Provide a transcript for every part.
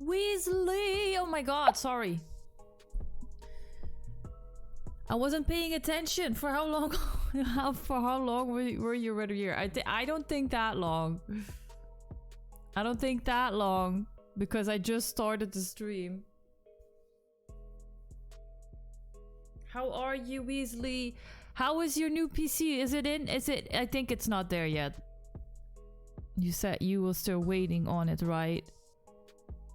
Weasley! Oh my god, sorry. I wasn't paying attention. For how long? For how long were you already here? I don't think that long. I don't think that long because I just started the stream. How are you, Weasley? How is your new PC? Is it in? Is it? I think it's not there yet. You said you were still waiting on it, right?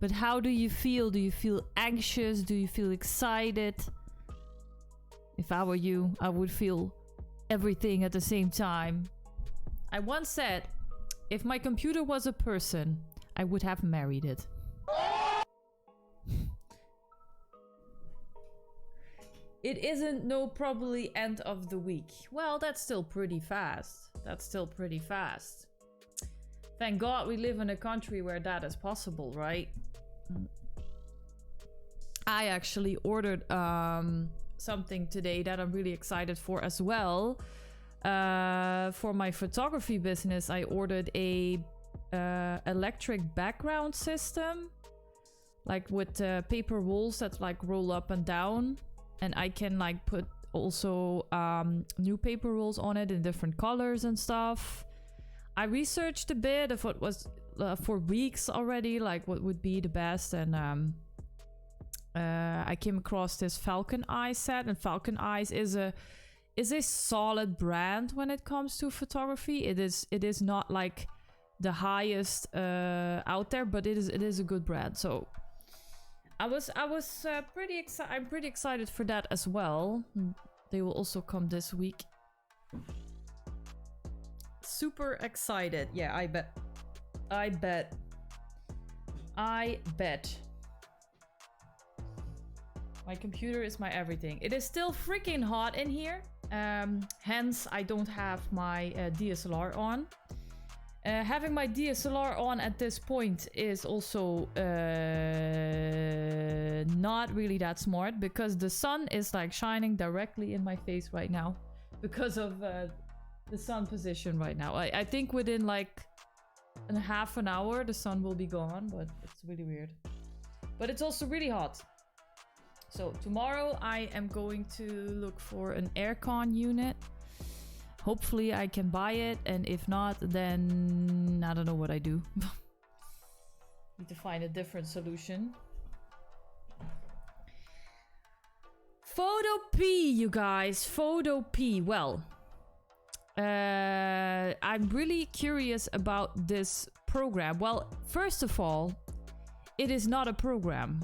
But how do you feel? Do you feel anxious? Do you feel excited? If I were you, I would feel everything at the same time. I once said, if my computer was a person, I would have married it. It isn't probably end of the week. Well, that's still pretty fast. That's still pretty fast. Thank God we live in a country where that is possible, right? I actually ordered something today that I'm really excited for as well. For my photography business, I ordered a electric background system, like with paper rolls that like roll up and down, and I can like put also new paper rolls on it in different colors and stuff. I researched a bit of what was for weeks already, like what would be the best, and I came across this Falcon Eye set, and Falcon Eyes is a solid brand when it comes to photography. It is not like the highest out there, but it is a good brand. So I was pretty excited. I'm pretty excited for that as well. They will also come this week. Super excited. Yeah, I bet. My computer is my everything. It is still freaking hot in here. Hence, I don't have my DSLR on. Having my DSLR on at this point is also not really that smart, because the sun is like shining directly in my face right now because of the sun position right now. I think within like half an hour the sun will be gone, but it's really weird. But it's also really hot. So tomorrow I am going to look for an aircon unit. Hopefully I can buy it, and if not, then I don't know what I do. Need to find a different solution. PHOTOPEA, you guys. PHOTOPEA. Well, I'm really curious about this program. Well, first of all, it is not a program.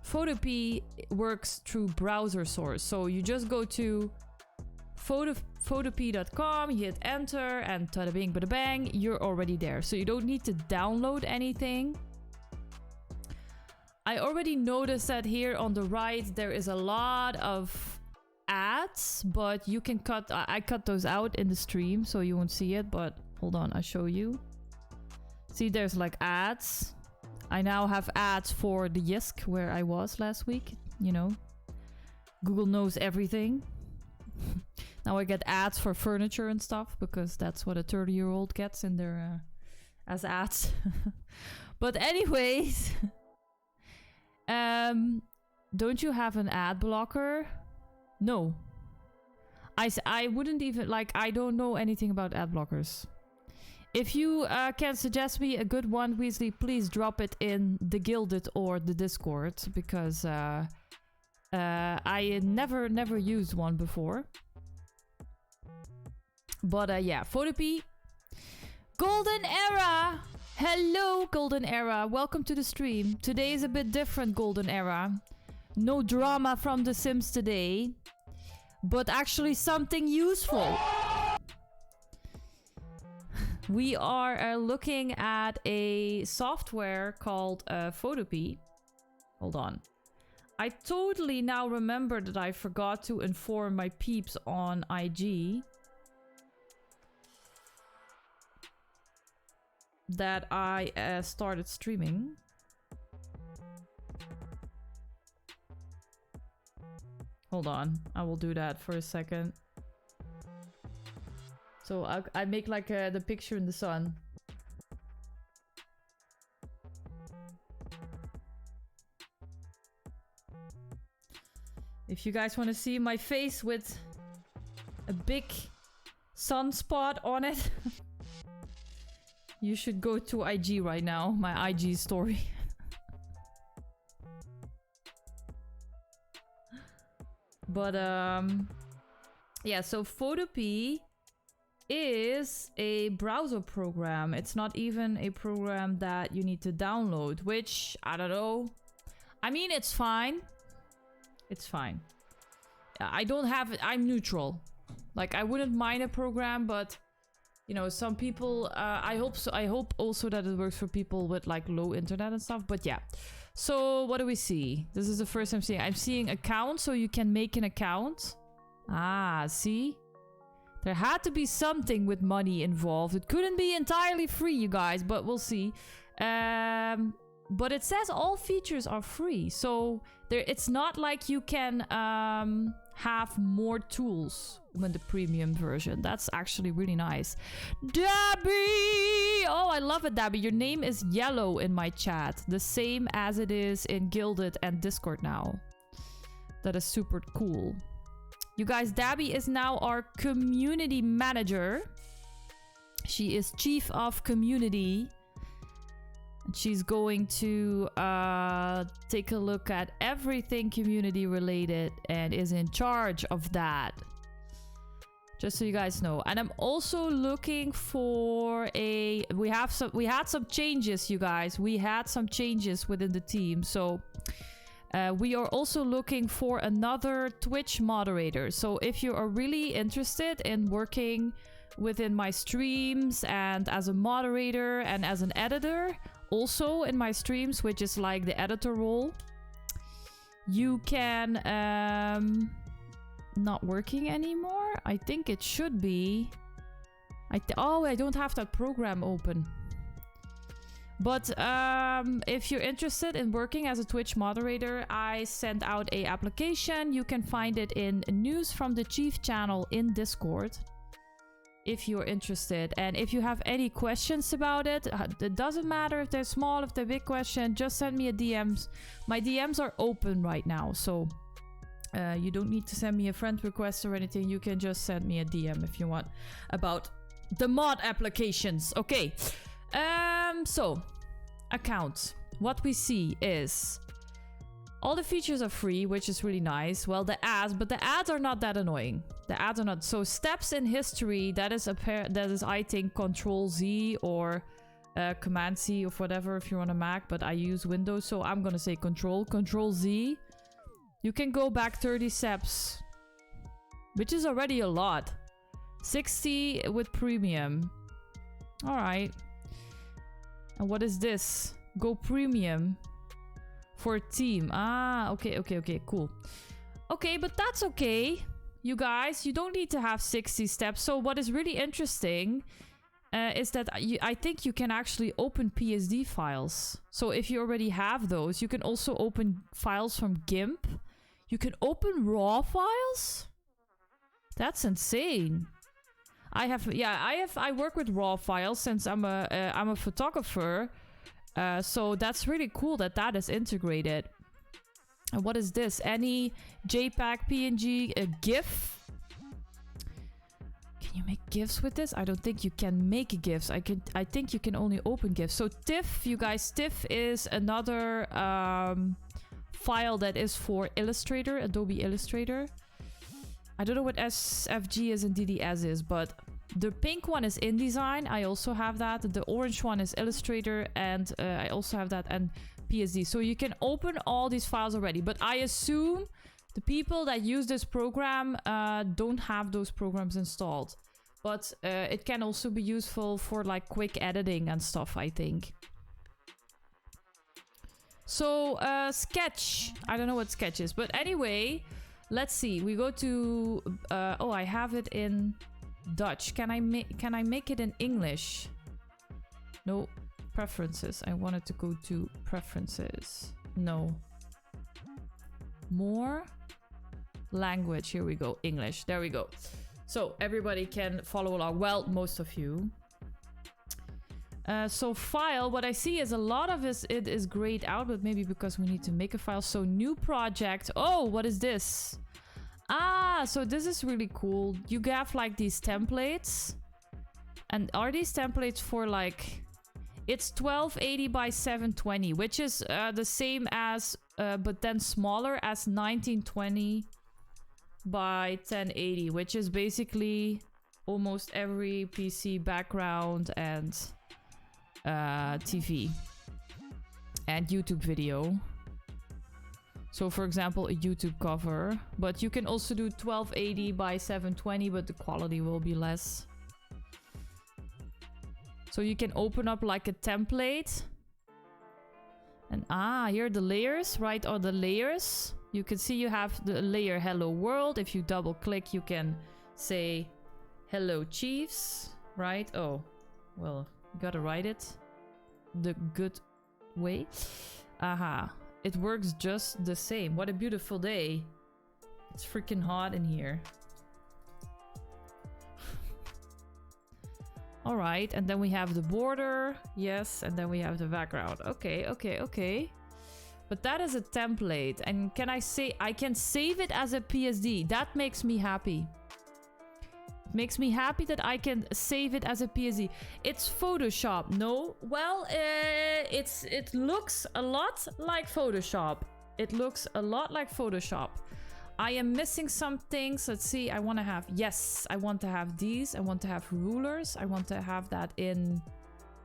PHOTOPEA works through browser source. So you just go to photopea.com, you hit enter, and tada bing bada bang, you're already there. So you don't need to download anything. I already noticed that here on the right there is a lot of ads, but you can cut. I cut those out in the stream so you won't see it, but hold on, I'll show you. See, there's like ads. I now have ads for the Yisk where I was last week. You know, Google knows everything. Now I get ads for furniture and stuff because that's what a 30-year-old gets in their as ads. But anyways, don't you have an ad blocker? No. I wouldn't even, like, I don't know anything about ad blockers. If you can suggest me a good one, Weasley, please drop it in the Gilded or the Discord, because I never used one before. But yeah, PHOTOPEA. Golden Era! Hello, Golden Era. Welcome to the stream. Today is a bit different, Golden Era. No drama from The Sims today, but actually something useful. We are looking at a software called PHOTOPEA. Hold on. I totally now remember that I forgot to inform my peeps on IG that I started streaming. Hold on, I will do that for a second. So I make like the picture in the sun. If you guys want to see my face with a big sunspot on it, you should go to IG right now, my IG story. But yeah, so PHOTOPEA is a browser program. It's not even a program that you need to download, which I don't know. I mean, it's fine. It's fine. I don't have it. I'm neutral. Like, I wouldn't mind a program, but you know, some people, I hope so. I hope also that it works for people with like low internet and stuff. But yeah. So what do we see? This is the first time seeing. I'm seeing account, so you can make an account. Ah, see? There had to be something with money involved. It couldn't be entirely free, you guys, but we'll see. But it says all features are free. So it's not like you can have more tools when the premium version. That's actually really nice. Debbie! Oh, I love it, Debbie. Your name is yellow in my chat. The same as it is in Guilded and Discord now. That is super cool. You guys, Debbie is now our community manager. She is chief of community. And she's going to take a look at everything community related and is in charge of that. Just so you guys know. And I'm also looking for a... We had some changes, you guys. We had some changes within the team. So we are also looking for another Twitch moderator. So if you are really interested in working within my streams and as a moderator and as an editor... Also in my streams, which is like the editor role, you can not working anymore. I think it should be. Oh, I don't have that program open. But if you're interested in working as a Twitch moderator, I sent out a application. You can find it in news from the Chief channel in Discord. If you're interested, and if you have any questions about it, it doesn't matter if they're small, if they're big question, just send me a DMs. My DMs are open right now, so you don't need to send me a friend request or anything. You can just send me a DM if you want about the mod applications. Okay, so accounts. What we see is all the features are free, which is really nice. Well, the ads, but the ads are not that annoying. The ads are not. So steps in history, that is I think Control Z or Command C or whatever if you're on a Mac, but I use Windows, so I'm gonna say Control Z. You can go back 30 steps, which is already a lot. 60 with premium. All right. And what is this? Go premium. For a team. Ah, okay, cool. Okay, but that's okay. You guys, you don't need to have 60 steps. So what is really interesting is that I think you can actually open PSD files. So if you already have those, you can also open files from GIMP. You can open raw files? That's insane. I work with raw files since I'm a photographer. So that's really cool that that is integrated. And what is this? Any JPEG, PNG, a GIF? Can you make GIFs with this? I don't think you can make GIFs. I think you can only open GIFs. So TIFF, you guys, TIFF is another file that is for Illustrator, Adobe Illustrator. I don't know what SFG is and DDS is, but the pink one is InDesign. I also have that. The orange one is Illustrator, and I also have that, and PSD. So you can open all these files already. But I assume the people that use this program don't have those programs installed. But it can also be useful for like quick editing and stuff, I think. So Sketch. I don't know what Sketch is. But anyway, let's see. We go to... oh, I have it in Dutch. Can I make it in English? No. Preferences. I wanted to go to preferences. No. More language. Here we go. English. There we go. So everybody can follow along. Well, most of you. So file, what I see is a lot of it is grayed out, but maybe because we need to make a file. So new project. Oh, what is this? Ah, so this is really cool. You have like these templates. And are these templates for like... It's 1280 by 720, which is the same as, but then smaller as 1920 by 1080, which is basically almost every PC background and TV and YouTube video. So for example, a YouTube cover, but you can also do 1280 by 720, but the quality will be less. So you can open up like a template. And here are the layers, right? Are the layers. You can see you have the layer Hello World. If you double click, you can say Hello Chiefs, right? Oh, well, you gotta write it the good way. It works just the same. What a beautiful day. It's freaking hot in here. All right, and then we have the border. Yes, and then we have the background. Okay, okay, okay. But that is a template. And can I say I can save it as a PSD? That makes me happy. It makes me happy that I can save it as a PSD. It's Photoshop. No? Well, it looks a lot like Photoshop. It looks a lot like Photoshop. I am missing some things. Let's see. I want to have... Yes, I want to have these. I want to have rulers. I want to have that in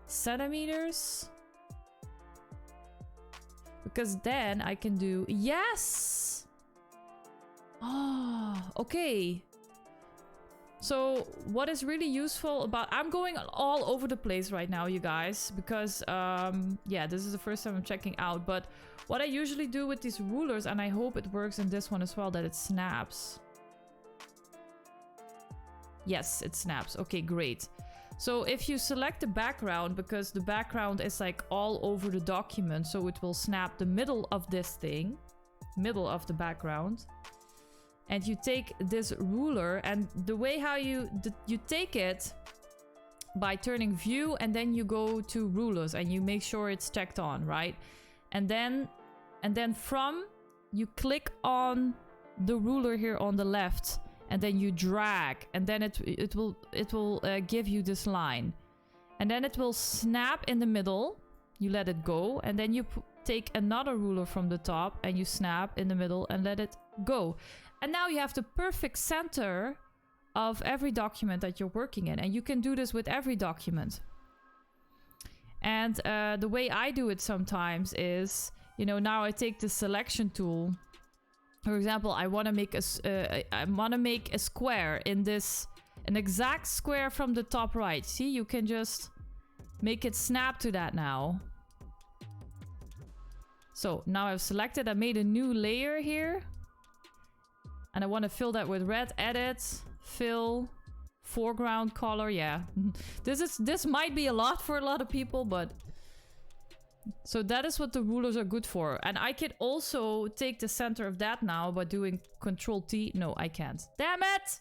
centimeters. Because then I can do... Yes! Oh, okay. So what is really useful about... I'm going all over the place right now, you guys. Because, yeah, this is the first time I'm checking out. But what I usually do with these rulers, and I hope it works in this one as well, that it snaps. Yes, it snaps. Okay, great. So if you select the background, because the background is like all over the document, so it will snap the middle of this thing, middle of the background. And you take this ruler, and the way how you take it by turning view, and then you go to rulers and you make sure it's checked on, right? And then from you click on the ruler here on the left, and then you drag, and then it will give you this line, and then it will snap in the middle. You let it go, and then you take another ruler from the top and you snap in the middle and let it go. And now you have the perfect center of every document that you're working in, and you can do this with every document. And the way I do it sometimes is, you know, now I take the selection tool. For example, I want to make a square in this, an exact square from the top right. See, you can just make it snap to that now. So now I've selected, I made a new layer here. And I want to fill that with red. Edit, fill, foreground color. Yeah, this might be a lot for a lot of people, but so that is what the rulers are good for. And I can also take the center of that now by doing Control T. No, I can't. Damn it!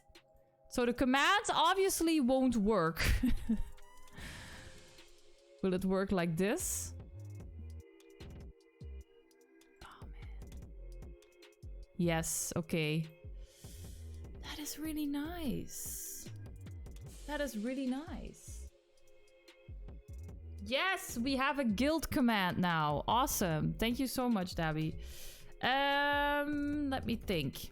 So the commands obviously won't work. Will it work like this? Oh man. Yes, okay. That is really nice. That is really nice. Yes, we have a guild command now. Awesome. Thank you so much, Dabby. Let me think.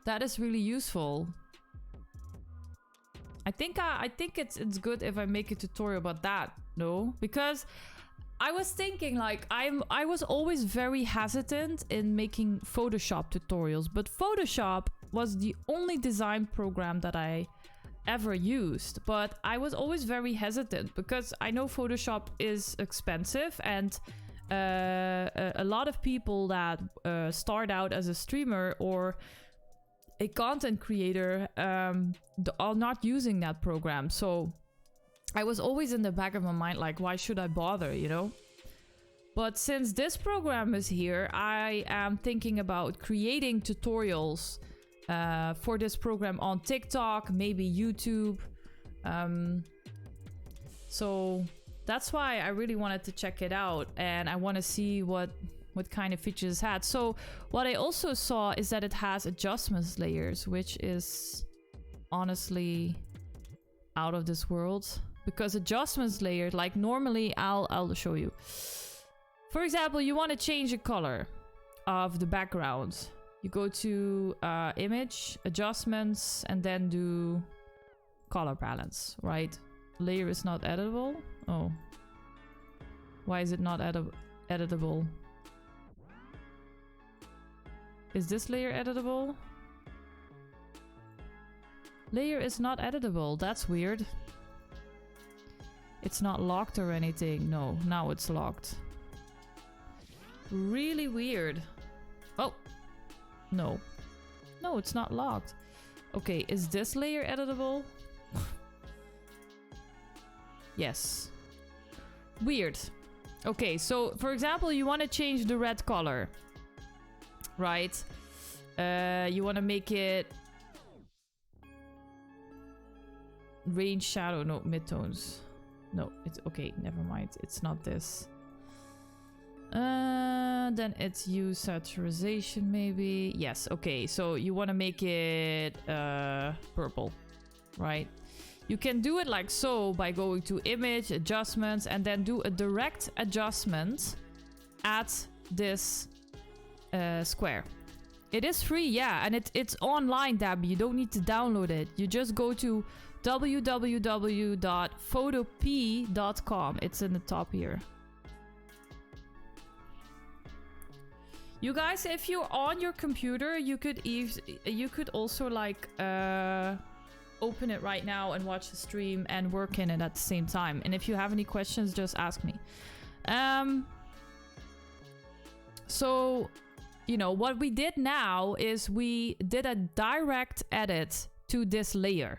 That is really useful. I think it's good if I make a tutorial about that. No, because I was thinking, like, I was always very hesitant in making Photoshop tutorials, but Photoshop was the only design program that I ever used. But I was always very hesitant because I know Photoshop is expensive, and a lot of people that start out as a streamer or a content creator are not using that program. So I was always in the back of my mind, like, why should I bother, you know? But since this program is here, I am thinking about creating tutorials for this program on TikTok, maybe YouTube. So that's why I really wanted to check it out, and I want to see what what kind of features it had. So what I also saw is that it has adjustments layers, which is honestly out of this world. Because adjustments layer, like normally I'll show you. For example, you want to change the color of the background. You go to image, adjustments, and then do color balance, right? Layer is not editable. Oh. Why is it not editable? Is this layer editable? Layer is not editable. That's weird. It's not locked or anything. No, now it's locked. Really weird. Oh. No. No, it's not locked. Okay, is this layer editable? Yes. Weird. Okay, so for example, you want to change the red color. Right? You want to make it range shadow. No, midtones. No, it's okay. Never mind. It's not this. Then it's use saturation maybe. Yes. Okay. So you want to make it purple, right? You can do it like so by going to image, adjustments, and then do a direct adjustment at this square. It is free, yeah, and it's online, Dabby. You don't need to download it. You just go to www.photopea.com. It's in the top here. You guys, if you're on your computer, you could also like open it right now and watch the stream and work in it at the same time. And if you have any questions, just ask me. So, you know, what we did now is we did a direct edit to this layer.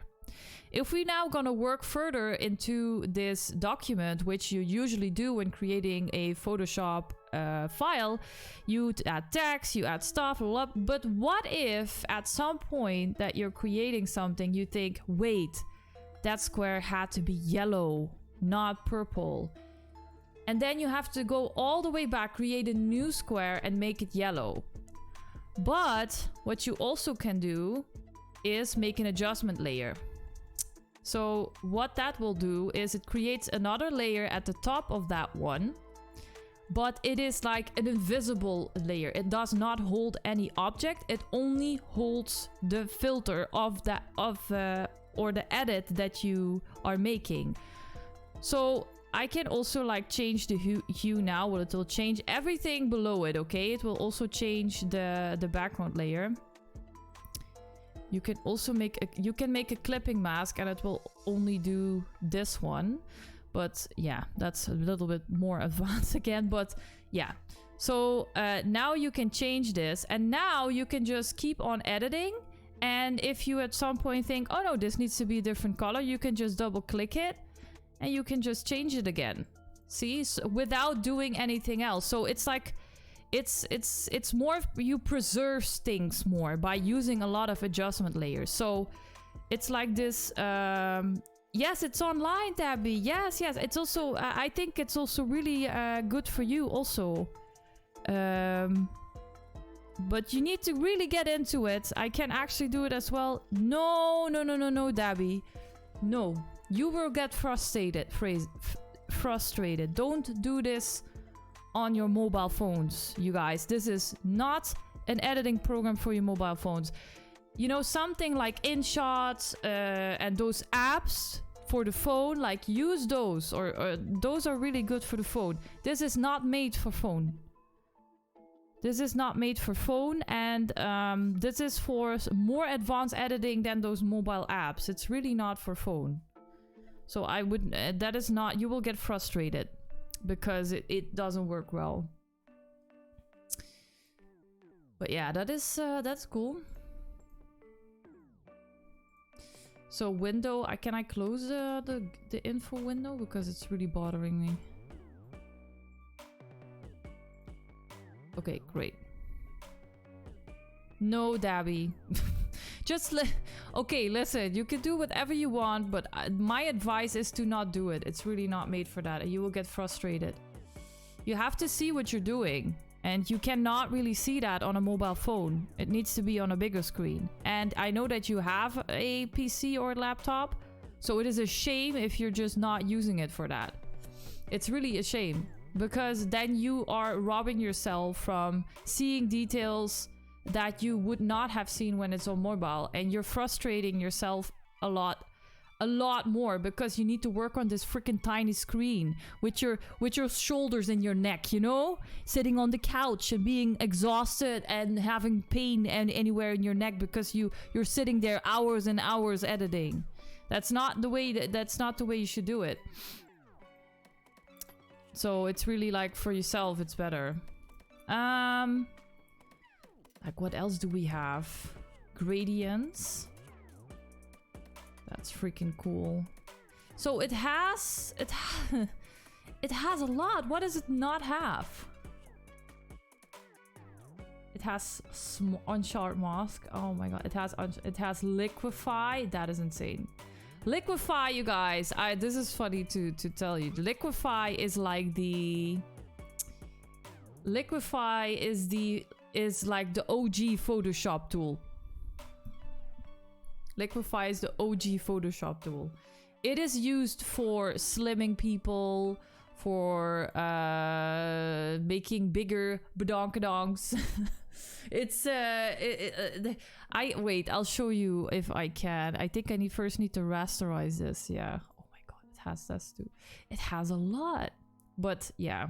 If we now gonna work further into this document, which you usually do when creating a Photoshop file, you add text, you add stuff, but what if at some point that you're creating something, you think, wait, that square had to be yellow, not purple. And then you have to go all the way back, create a new square and make it yellow. But what you also can do is make an adjustment layer. So what that will do is it creates another layer at the top of that one, but it is like an invisible layer. It does not hold any object. It only holds the filter of the or the edit that you are making. So I can also like change the hue now. Well, it will change everything below it. Okay, it will also change the background layer. You can also make a clipping mask and it will only do this one. But yeah, that's a little bit more advanced again. But yeah, so now you can change this and now you can just keep on editing. And if you at some point think, oh no, this needs to be a different color, you can just double click it and you can just change it again. See, so without doing anything else. So it's like, it's more, you preserve things more by using a lot of adjustment layers. So it's like this, yes, it's online, Tabby. Yes. It's also, I think it's also really good for you also. But you need to really get into it. I can actually do it as well. No, Dabby. No, you will get frustrated. Don't do this on your mobile phones, you guys. This is not an editing program for your mobile phones. You know, something like InShot and those apps for the phone, like use those, or those are really good for the phone. This is not made for phone. This is not made for phone, and this is for more advanced editing than those mobile apps. It's really not for phone. So I would, that is not, you will get frustrated because it doesn't work well. But yeah, that is, that's cool. So window, can I close the info window because it's really bothering me. Okay, great. No, Dabby. Just okay, listen, you can do whatever you want, but my advice is to not do it. It's really not made for that. You will get frustrated. You have to see what you're doing And you cannot really see that on a mobile phone. It needs to be on a bigger screen. And I know that you have a PC or a laptop, so it is a shame if you're just not using it for that. It's really a shame, because then you are robbing yourself from seeing details that you would not have seen when it's on mobile, and you're frustrating yourself a lot more, because you need to work on this freaking tiny screen with your shoulders and your neck, you know, sitting on the couch and being exhausted and having pain and anywhere in your neck because you're sitting there hours and hours editing. That's not the way you should do it. So it's really like for yourself, it's better. Like what else do we have? Gradients. That's freaking cool. So it has a lot. What does it not have? It has unsharp mask. Oh my god. It has liquefy. That is insane. Liquefy, you guys. This is funny to tell you. Liquefy is like the is like the OG Photoshop tool. Liquefy is the OG Photoshop tool. It is used for slimming people, for making bigger badonkadonks. It's wait, I'll show you if I can. I think I first need to rasterize this. Yeah. Oh my god, it has this too. It has a lot. But yeah.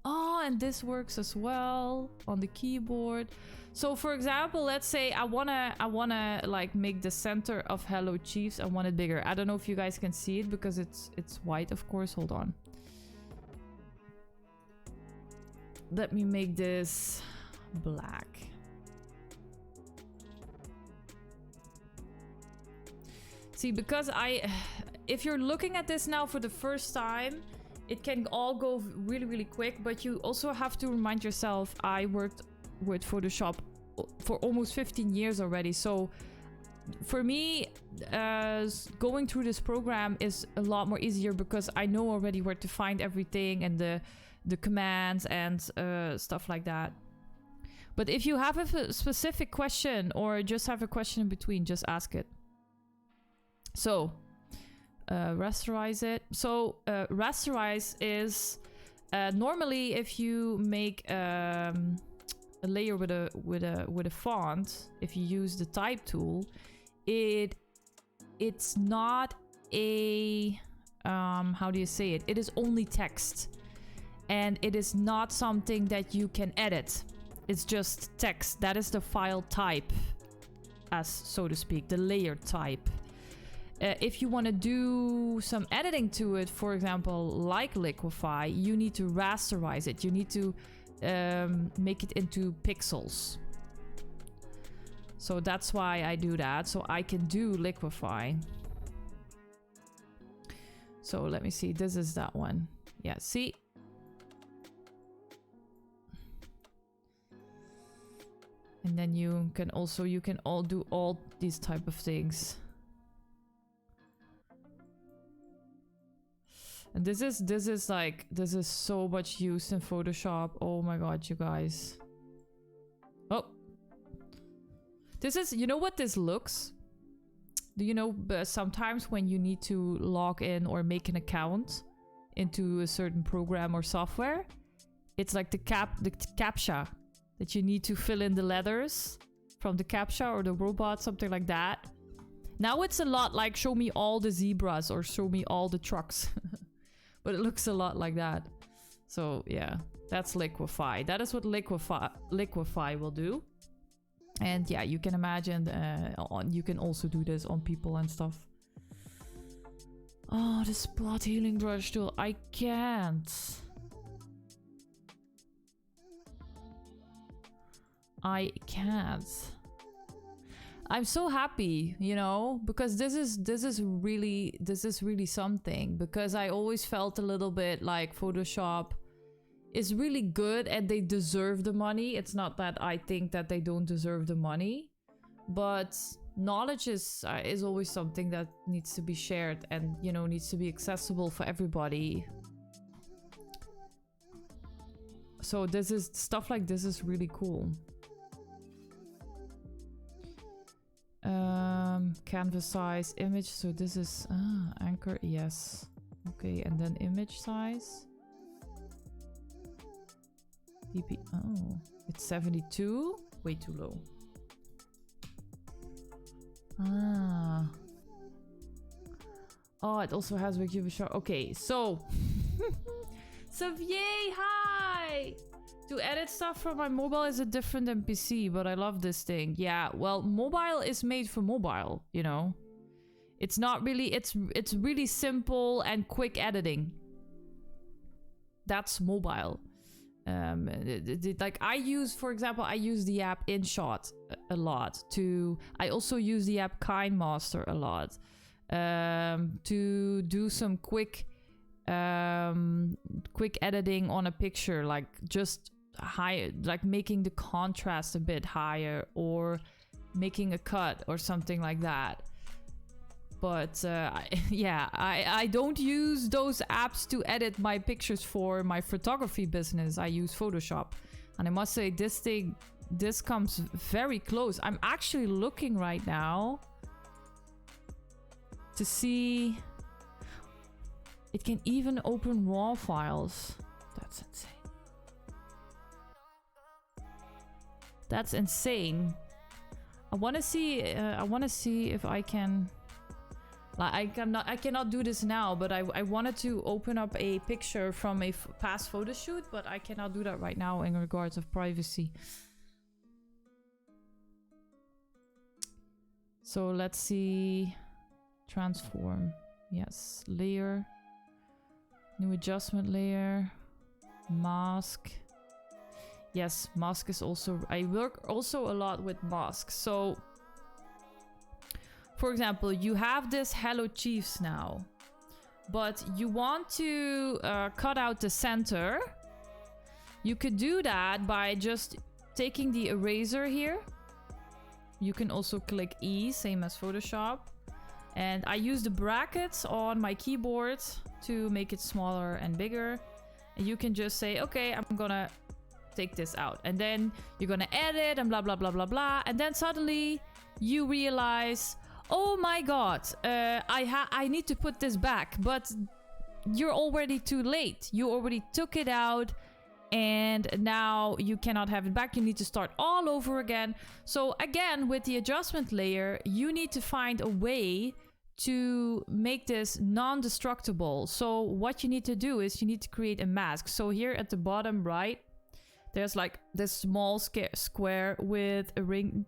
Oh, and this works as well on the keyboard. So for example, let's say I wanna like make the center of Hello Chiefs. I want it bigger. I don't know if you guys can see it because it's white, of course. Hold on. Let me make this black. See, because if you're looking at this now for the first time, it can all go really, really quick, but you also have to remind yourself, I worked with Photoshop for almost 15 years already. So for me, going through this program is a lot more easier because I know already where to find everything and the commands and stuff like that. But if you have a specific question or just have a question in between, just ask it. So rasterize it. So rasterize is normally if you make a layer with a font, if you use the type tool, it's not a how do you say it? It is only text, and it is not something that you can edit. It's just text. That is the file type, as so to speak, the layer type. If you want to do some editing to it, for example, like liquefy, you need to rasterize it. You need to make it into pixels. So that's why I do that. So I can do liquefy. So let me see. This is that one. Yeah, see? And then you can all do all these type of things. And this is so much used in Photoshop. Oh my god, you guys. Oh. This is, you know what this looks? Do you know sometimes when you need to log in or make an account into a certain program or software, it's like the CAPTCHA that you need to fill in the letters from the CAPTCHA or the robot, something like that. Now it's a lot like show me all the zebras or show me all the trucks. But it looks a lot like that. So yeah, that's liquefy. That is what liquefy will do. And yeah, you can imagine you can also do this on people and stuff. Oh, the spot healing brush tool. I can't. I'm so happy, you know, because this is really something, because I always felt a little bit like Photoshop is really good and they deserve the money. It's not that I think that they don't deserve the money, but knowledge is always something that needs to be shared and, you know, needs to be accessible for everybody. So this is stuff like this is really cool. Canvas size, image. So this is anchor. Yes. Okay, and then image size. DP. Oh, it's 72. Way too low. Ah. Oh, it also has Wiki Sharp. Okay, so Xavier, hi! To edit stuff from my mobile is different than PC, but I love this thing. Yeah, well, mobile is made for mobile, you know. It's not really, it's really simple and quick editing. That's mobile. Like I use, for example, I use the app InShot a lot. I also use the app KineMaster a lot to do some quick editing on a picture, like just high, like making the contrast a bit higher or making a cut or something like that. But yeah, I don't use those apps to edit my pictures for my photography business. I use Photoshop. And I must say, this comes very close. I'm actually looking right now to see. It can even open RAW files. That's insane. That's insane. I want to see if I can. Like I cannot do this now, but I wanted to open up a picture from a past photo shoot, but I cannot do that right now in regards of privacy. So let's see. Transform. Yes. Layer. New adjustment layer. Mask. Yes, mask is also... I work also a lot with masks. So, for example, you have this Hello Chiefs now. But you want to cut out the center. You could do that by just taking the eraser here. You can also click E, same as Photoshop. And I use the brackets on my keyboard to make it smaller and bigger. And you can just say, okay, I'm gonna take this out. And then you're gonna edit and blah, blah, blah, blah, blah. And then suddenly you realize, oh my God, I need to put this back. But you're already too late. You already took it out. And now you cannot have it back. You need to start all over again. So again, with the adjustment layer, you need to find a way to make this non-destructible. So what you need to do is you need to create a mask. So here at the bottom right, there's like this small square with a ring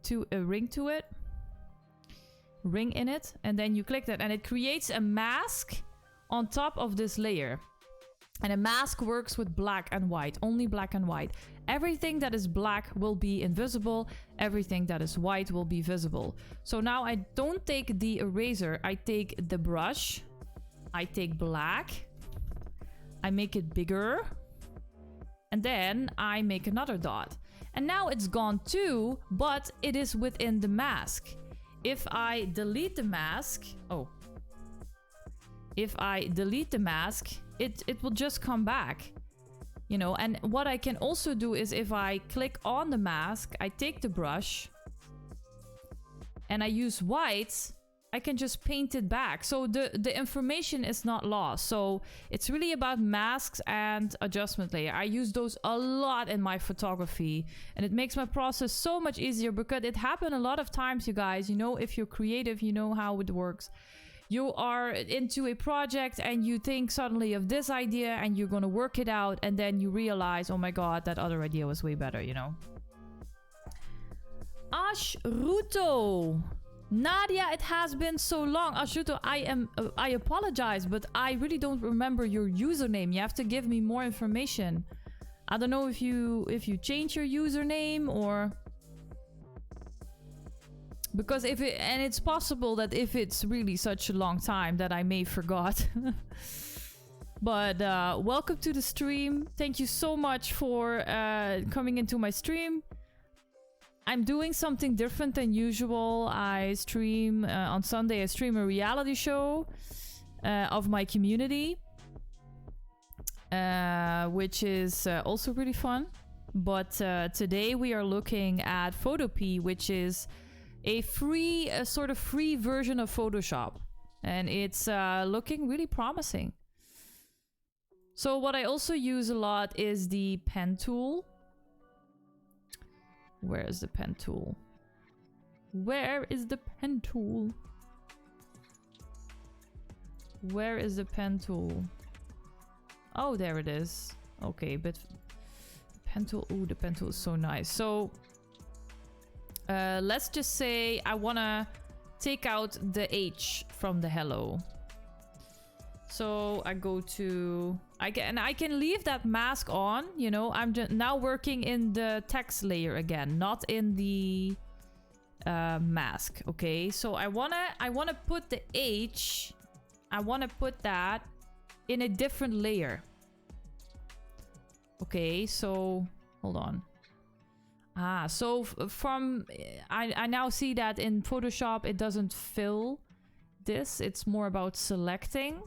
in it. And then you click that and it creates a mask on top of this layer. And a mask works with black and white, only black and white. Everything that is black will be invisible. Everything that is white will be visible. So now I don't take the eraser. I take the brush. I take black. I make it bigger. And then I make another dot. And now it's gone too, but it is within the mask. If I delete the mask... Oh. If I delete the mask... It will just come back, you know. And what I can also do is if I click on the mask, I take the brush and I use white, I can just paint it back. So the information is not lost. So it's really about masks and adjustment layer. I use those a lot in my photography and it makes my process so much easier because it happened a lot of times, you guys. You know, if you're creative, you know how it works. You are into a project and you think suddenly of this idea and you're going to work it out and then you realize, oh my God, that other idea was way better, you know. Ashruto. Nadia, it has been so long. Ashruto, I apologize, but I really don't remember your username. You have to give me more information. I don't know if you change your username or... Because it's possible that if it's really such a long time that I may forgot. But welcome to the stream. Thank you so much for coming into my stream. I'm doing something different than usual. I stream on Sunday. I stream a reality show of my community. which is also really fun. But today we are looking at PHOTOPEA, which is a sort of free version of Photoshop. And it's looking really promising. So what I also use a lot is the pen tool. Where is the pen tool? Where is the pen tool? Where is the pen tool? Oh, there it is. Okay, but pen tool. Ooh, the pen tool is so nice. So let's just say I want to take out the H from the hello. So I go to, I can leave that mask on, you know. I'm just now working in the text layer again, not in the mask. Okay, so I wanna put the H, I wanna put that in a different layer. Okay, so hold on. So from I now see that in Photoshop it doesn't fill this. It's more about selecting.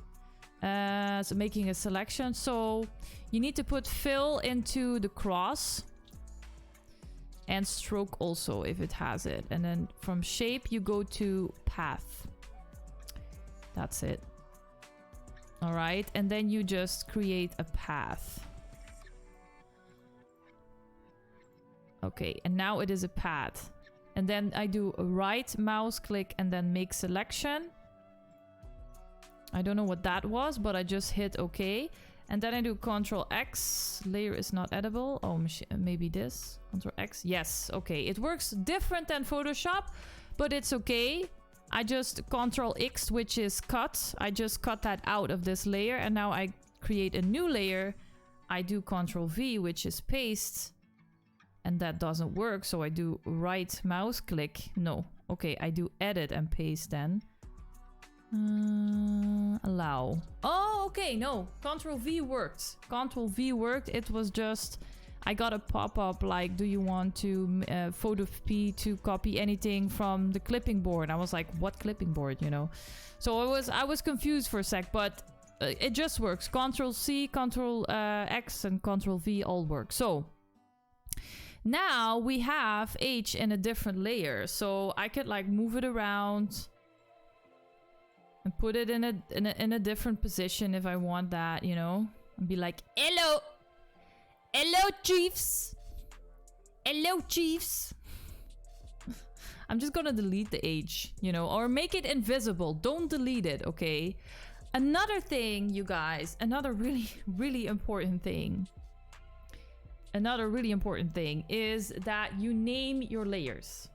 So making a selection. So you need to put fill into the cross and stroke also if it has it. And then from shape you go to path. That's it. All right. And then you just create a path. Okay. And now it is a path. And then I do a right mouse click and then make selection. I don't know what that was, but I just hit OK. And then I do Ctrl X. Layer is not edible. Oh, maybe this. Ctrl X. Yes. Okay. It works different than Photoshop, but it's okay. I just Ctrl X, which is cut. I just cut that out of this layer. And now I create a new layer. I do Ctrl V, which is paste. And that doesn't work. So I do right mouse click. No. Okay. I do edit and paste then. Allow. Oh, okay. No, Ctrl V worked. Ctrl V worked. It was just I got a pop-up like, do you want to PHOTOPEA to copy anything from the clipping board? I was like, what clipping board, you know? So I was confused for a sec, but it just works. Ctrl C, Ctrl X and Ctrl V all work. So now we have H in a different layer. So I could like move it around and put it in a different position if I want that, you know, and be like, hello, hello, chiefs, hello, chiefs. I'm just gonna delete the H, you know, or make it invisible. Don't delete it, okay? Another thing, you guys, another really important thing. Another really important thing is that you name your layers.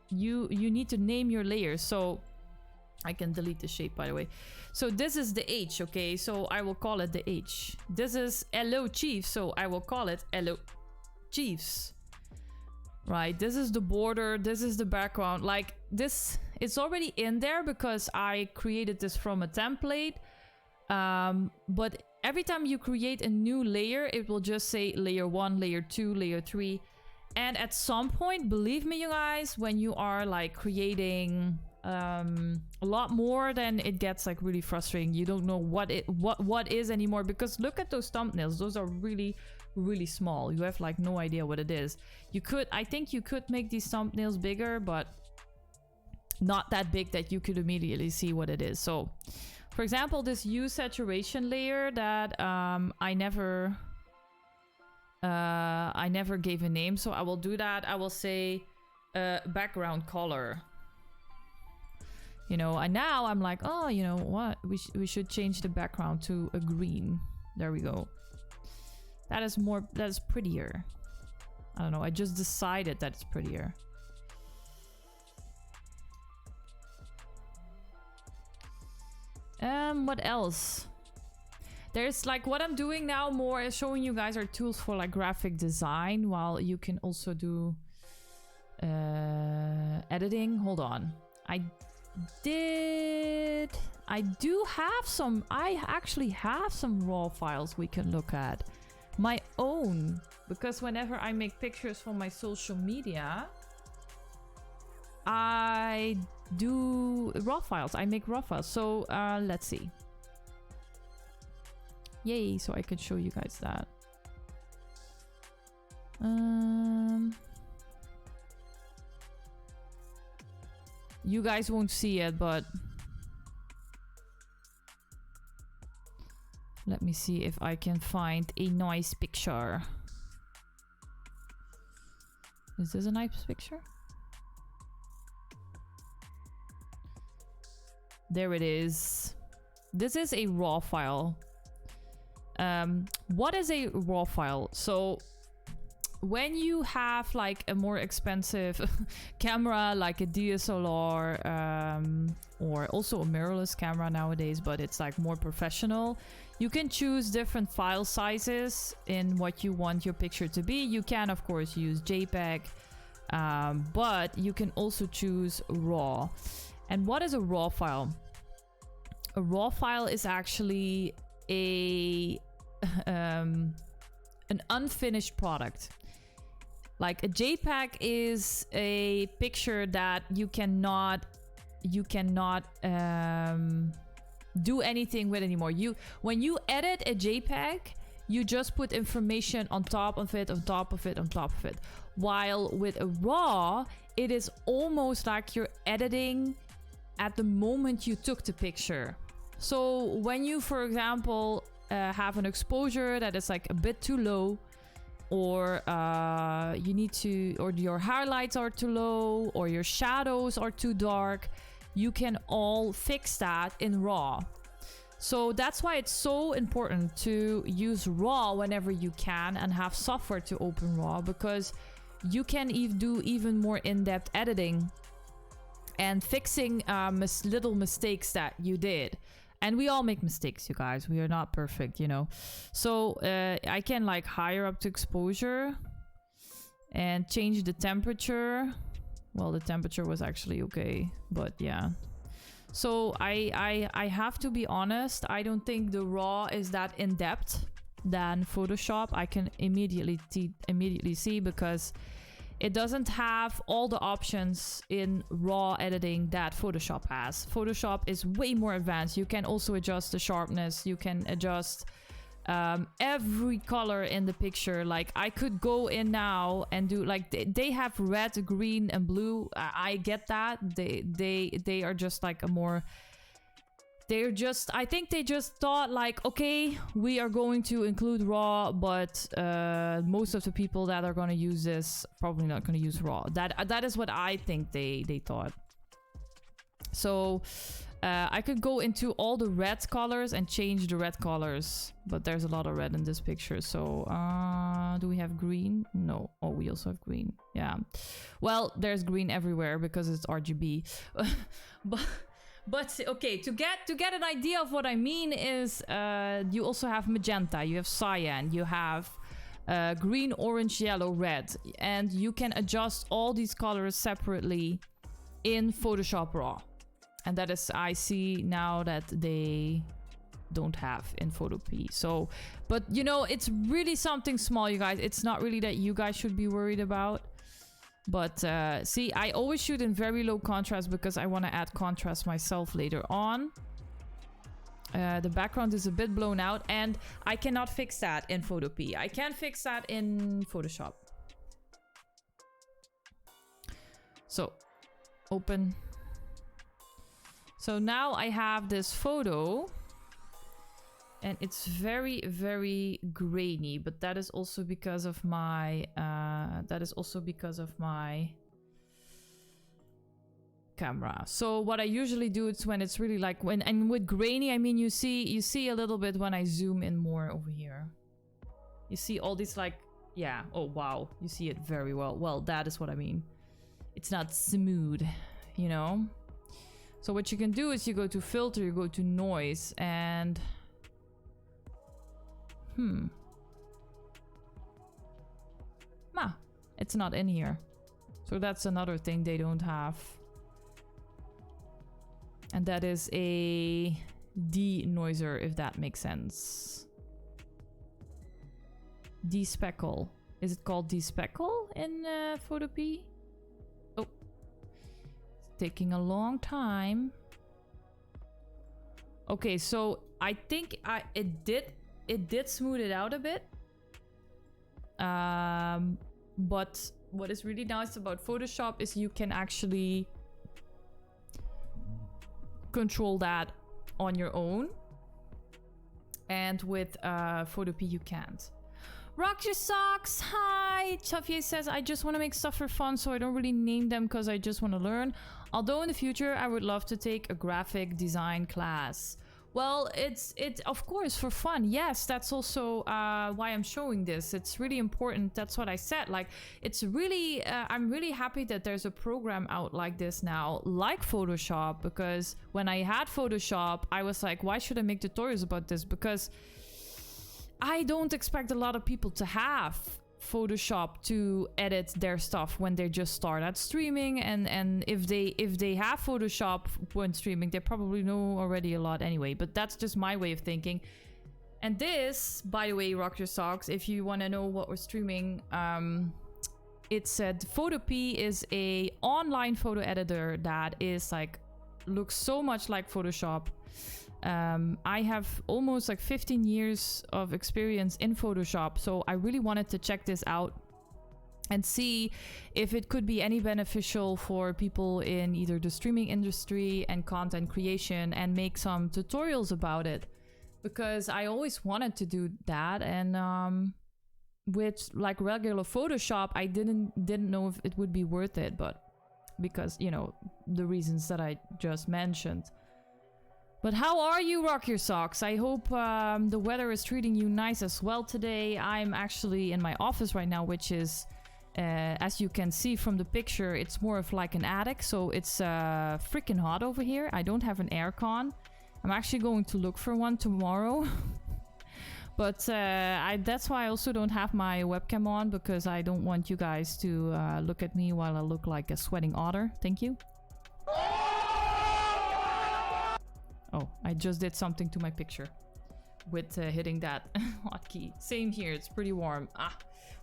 You need to name your layers. So I can delete the shape, by the way. So this is the H, okay? So I will call it the H. This is hello chiefs, so I will call it hello chiefs. Right, this is the border, this is the background. Like this, it's already in there because I created this from a template. But every time you create a new layer, it will just say layer 1, layer 2, layer 3. And at some point, believe me, you guys, when you are like creating a lot more, then it gets like really frustrating. You don't know what is anymore, because look at those thumbnails. Those are really small. You have like no idea what it is. I think you could make these thumbnails bigger, but not that big that you could immediately see what it is. So for example, this hue saturation layer that I never gave a name, so I will do that. I will say background color. You know, and now I'm like, oh, you know what? We should change the background to a green. There we go. That is prettier. I don't know. I just decided that it's prettier. What else? There's like what I'm doing now more is showing you guys are tools for like graphic design, while you can also do editing. Hold on. I actually have some raw files we can look at. My own, because whenever I make pictures for my social media, I do raw files. I make raw files. So let's see. Yay, so I could show you guys that. You guys won't see it, but let me see if I can find a nice picture. Is this a nice picture? There it is. This is a raw file. What is a raw file? So when you have like a more expensive camera, like a DSLR, or also a mirrorless camera nowadays, but it's like more professional, you can choose different file sizes in what you want your picture to be. You can of course use JPEG, but you can also choose RAW. And what is a RAW file? A RAW file is actually an unfinished product. Like a JPEG is a picture that you cannot do anything with anymore. When you edit a JPEG, you just put information on top of it, on top of it, on top of it. While with a RAW, it is almost like you're editing at the moment you took the picture. So when you, for example, have an exposure that is like a bit too low, or you need to, or your highlights are too low, or your shadows are too dark, you can all fix that in RAW. So that's why it's so important to use RAW whenever you can and have software to open RAW, because you can do even more in-depth editing and fixing little mistakes that you did. And we all make mistakes, you guys. We are not perfect, you know. So I can like higher up to exposure and change the temperature. Well, the temperature was actually okay, but yeah. So I have to be honest. I don't think the RAW is that in depth than Photoshop. I can immediately see, because it doesn't have all the options in RAW editing that Photoshop has. Photoshop is way more advanced. You can also adjust the sharpness. You can adjust every color in the picture. Like I could go in now and do like they have red, green, and blue. I get that. They are just like a more. I think they just thought like, okay, we are going to include RAW, but most of the people that are going to use this probably not going to use RAW. That is what I think they thought. So I could go into all the red colors and change the red colors, but there's a lot of red in this picture. So do we have green? No. Oh, we also have green. Yeah. Well, there's green everywhere because it's RGB. But okay, to get an idea of what I mean is you also have magenta, you have cyan, you have green, orange, yellow, red, and you can adjust all these colors separately in Photoshop RAW. And that is, I see now that they don't have in PHOTOPEA. So, but you know, it's really something small, you guys. It's not really that you guys should be worried about. But see, I always shoot in very low contrast because I want to add contrast myself later on. The background is a bit blown out and I cannot fix that in PHOTOPEA. I can fix that in Photoshop. So, open. So now I have this photo. And it's very, very grainy, but that is also because of my camera. So what I usually do is when it's really like and with grainy, I mean you see a little bit when I zoom in more over here. You see all these like, yeah, oh wow, you see it very well. Well, that is what I mean. It's not smooth, you know? So what you can do is you go to filter, you go to noise, and it's not in here. So that's another thing they don't have. And that is a denoiser, if that makes sense. Despeckle. Is it called despeckle in PHOTOPEA? Oh. It's taking a long time. Okay, so I think it did it did smooth it out a bit. But what is really nice about Photoshop is you can actually control that on your own. And with Photopea you can't. Rock your socks! Hi! Xavier says, I just want to make stuff for fun, so I don't really name them because I just want to learn. Although in the future I would love to take a graphic design class. Well, it's of course for fun. Yes, that's also why I'm showing this. It's really important. That's what I said. Like, it's really, I'm really happy that there's a program out like this now, like Photoshop, because when I had Photoshop, I was like, why should I make tutorials about this? Because I don't expect a lot of people to have Photoshop to edit their stuff when they just start at streaming, and if they have Photoshop when streaming, they probably know already a lot anyway. But that's just my way of thinking. And this, by the way, Rock Your Socks, if you want to know what we're streaming, it said Photopea is a online photo editor that is like looks so much like Photoshop. I have almost like 15 years of experience in Photoshop, so I really wanted to check this out and see if it could be any beneficial for people in either the streaming industry and content creation, and make some tutorials about it, because I always wanted to do that. And with like regular Photoshop, I didn't know if it would be worth it, but because, you know, the reasons that I just mentioned. But how are you, Rock Your Socks? I hope the weather is treating you nice as well today. I'm actually in my office right now, which is, as you can see from the picture, it's more of like an attic. So it's freaking hot over here. I don't have an aircon. I'm actually going to look for one tomorrow. But that's why I also don't have my webcam on, because I don't want you guys to look at me while I look like a sweating otter. Thank you. Oh, I just did something to my picture with hitting that hotkey. Same here, it's pretty warm.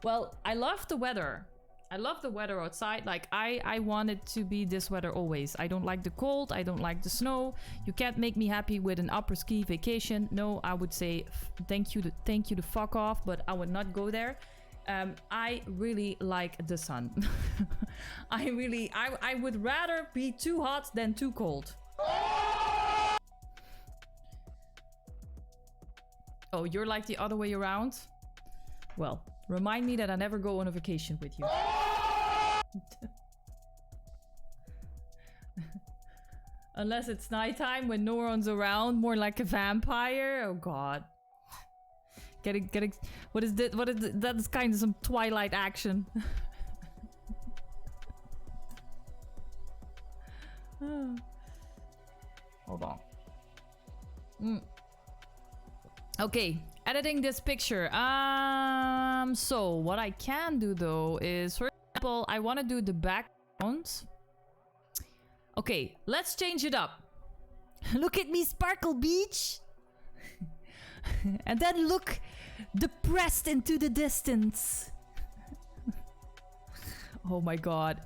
Well, I love the weather. I love the weather outside. Like, I want it to be this weather always. I don't like the cold, I don't like the snow. You can't make me happy with an upper ski vacation. No, I would say thank you to fuck off, but I would not go there. I really like the sun. I would rather be too hot than too cold. Oh, you're like the other way around? Well, remind me that I never go on a vacation with you. Unless it's nighttime when no one's around, more like a vampire. Oh god. Getting what is this? That's kind of some Twilight action. Hold on. Okay, editing this picture. So what I can do though is, for example, I want to do the background. Okay, let's change it up. Look at me sparkle, beach. And then look depressed into the distance. Oh my god.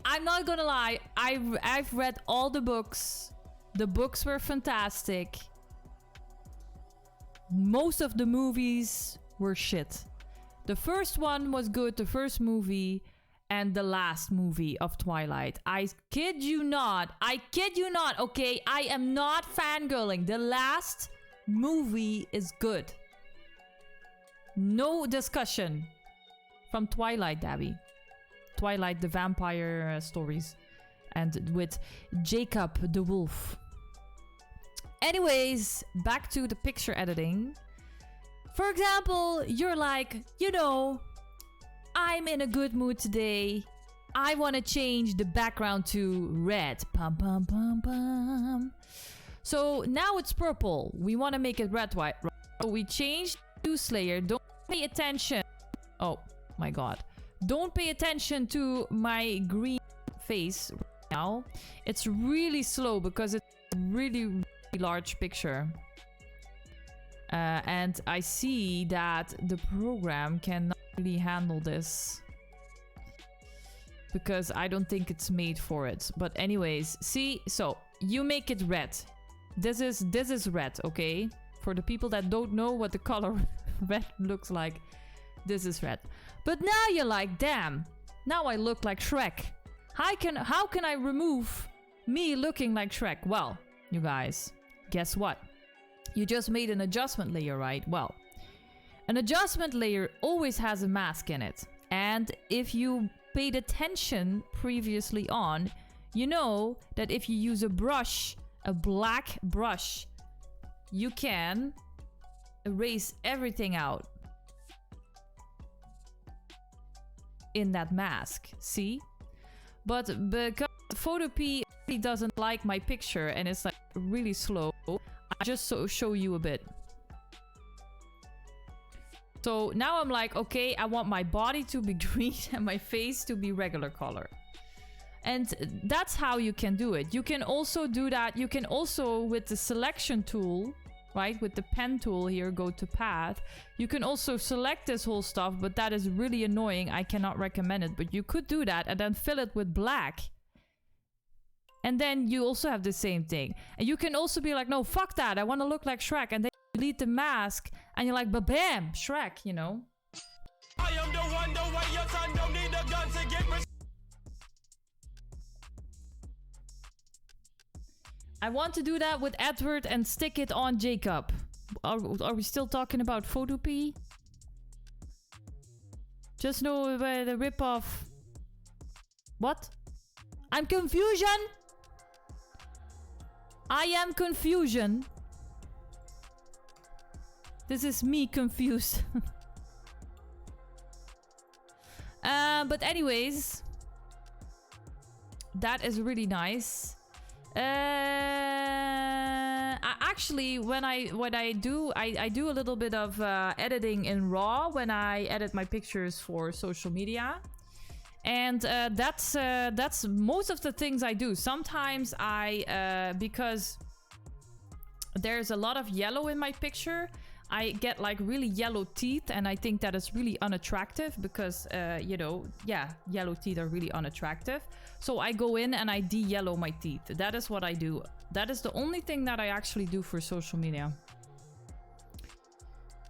I'm not gonna lie, I've read all the books. The books were fantastic. Most of the movies were shit. The first one was good, the first movie, and the last movie of Twilight. I kid you not. I kid you not, okay? I am not fangirling. The last movie is good. No discussion. From Twilight, Dabby. Twilight, the vampire stories. And with Jacob the wolf. Anyways, back to the picture editing. For example, you're like, you know, I'm in a good mood today. I want to change the background to red. Pum, pum, pum, pum. So now it's purple. We want to make it red, white. So we change the use layer. Don't pay attention. Oh my god. Don't pay attention to my green face right now. It's really slow because it's really large picture, and I see that the program cannot really handle this because I don't think it's made for it. But anyways, see, so you make it red. This is red, okay? For the people that don't know what the color red looks like, this is red. But now you're like, damn, now I look like Shrek. How can I remove me looking like Shrek? Well, you guys, guess what? You just made an adjustment layer, right? Well, an adjustment layer always has a mask in it. And if you paid attention previously on, you know that if you use a brush, a black brush, you can erase everything out in that mask. See? But because PHOTOPEA really doesn't like my picture and it's like really slow, I just show you a bit. So now I'm like, okay, I want my body to be green and my face to be regular color. And that's how you can do it. You can also do that. You can also, with the selection tool, right? With the pen tool here, go to path. You can also select this whole stuff, but that is really annoying. I cannot recommend it, but you could do that and then fill it with black. And then you also have the same thing. And you can also be like, no, fuck that. I want to look like Shrek. And then you delete the mask and you're like, ba-bam, Shrek, you know? I am the one, the way your son don't need a gun to get I want to do that with Edward and stick it on Jacob. Are we still talking about PHOTOPEA? Just know the ripoff. What? I'm confusion. I am confusion. This is me confused. But anyways, that is really nice. Actually, when I do a little bit of editing in RAW when I edit my pictures for social media, and that's most of the things I do. Sometimes I because there's a lot of yellow in my picture, I get like really yellow teeth, and I think that is really unattractive because, you know, yeah, yellow teeth are really unattractive. So I go in and I de-yellow my teeth. That is what I do. That is the only thing that I actually do for social media.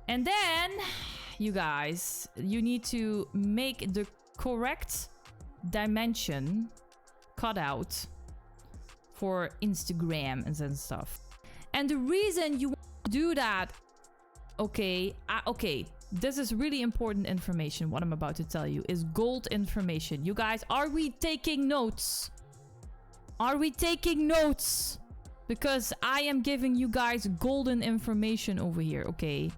And then, you guys, you need to make the correct dimension cutout for Instagram and stuff. And the reason you want to do that, okay, this is really important information. What I'm about to tell you is gold information. You guys, are we taking notes? Are we taking notes? Because I am giving you guys golden information over here, okay?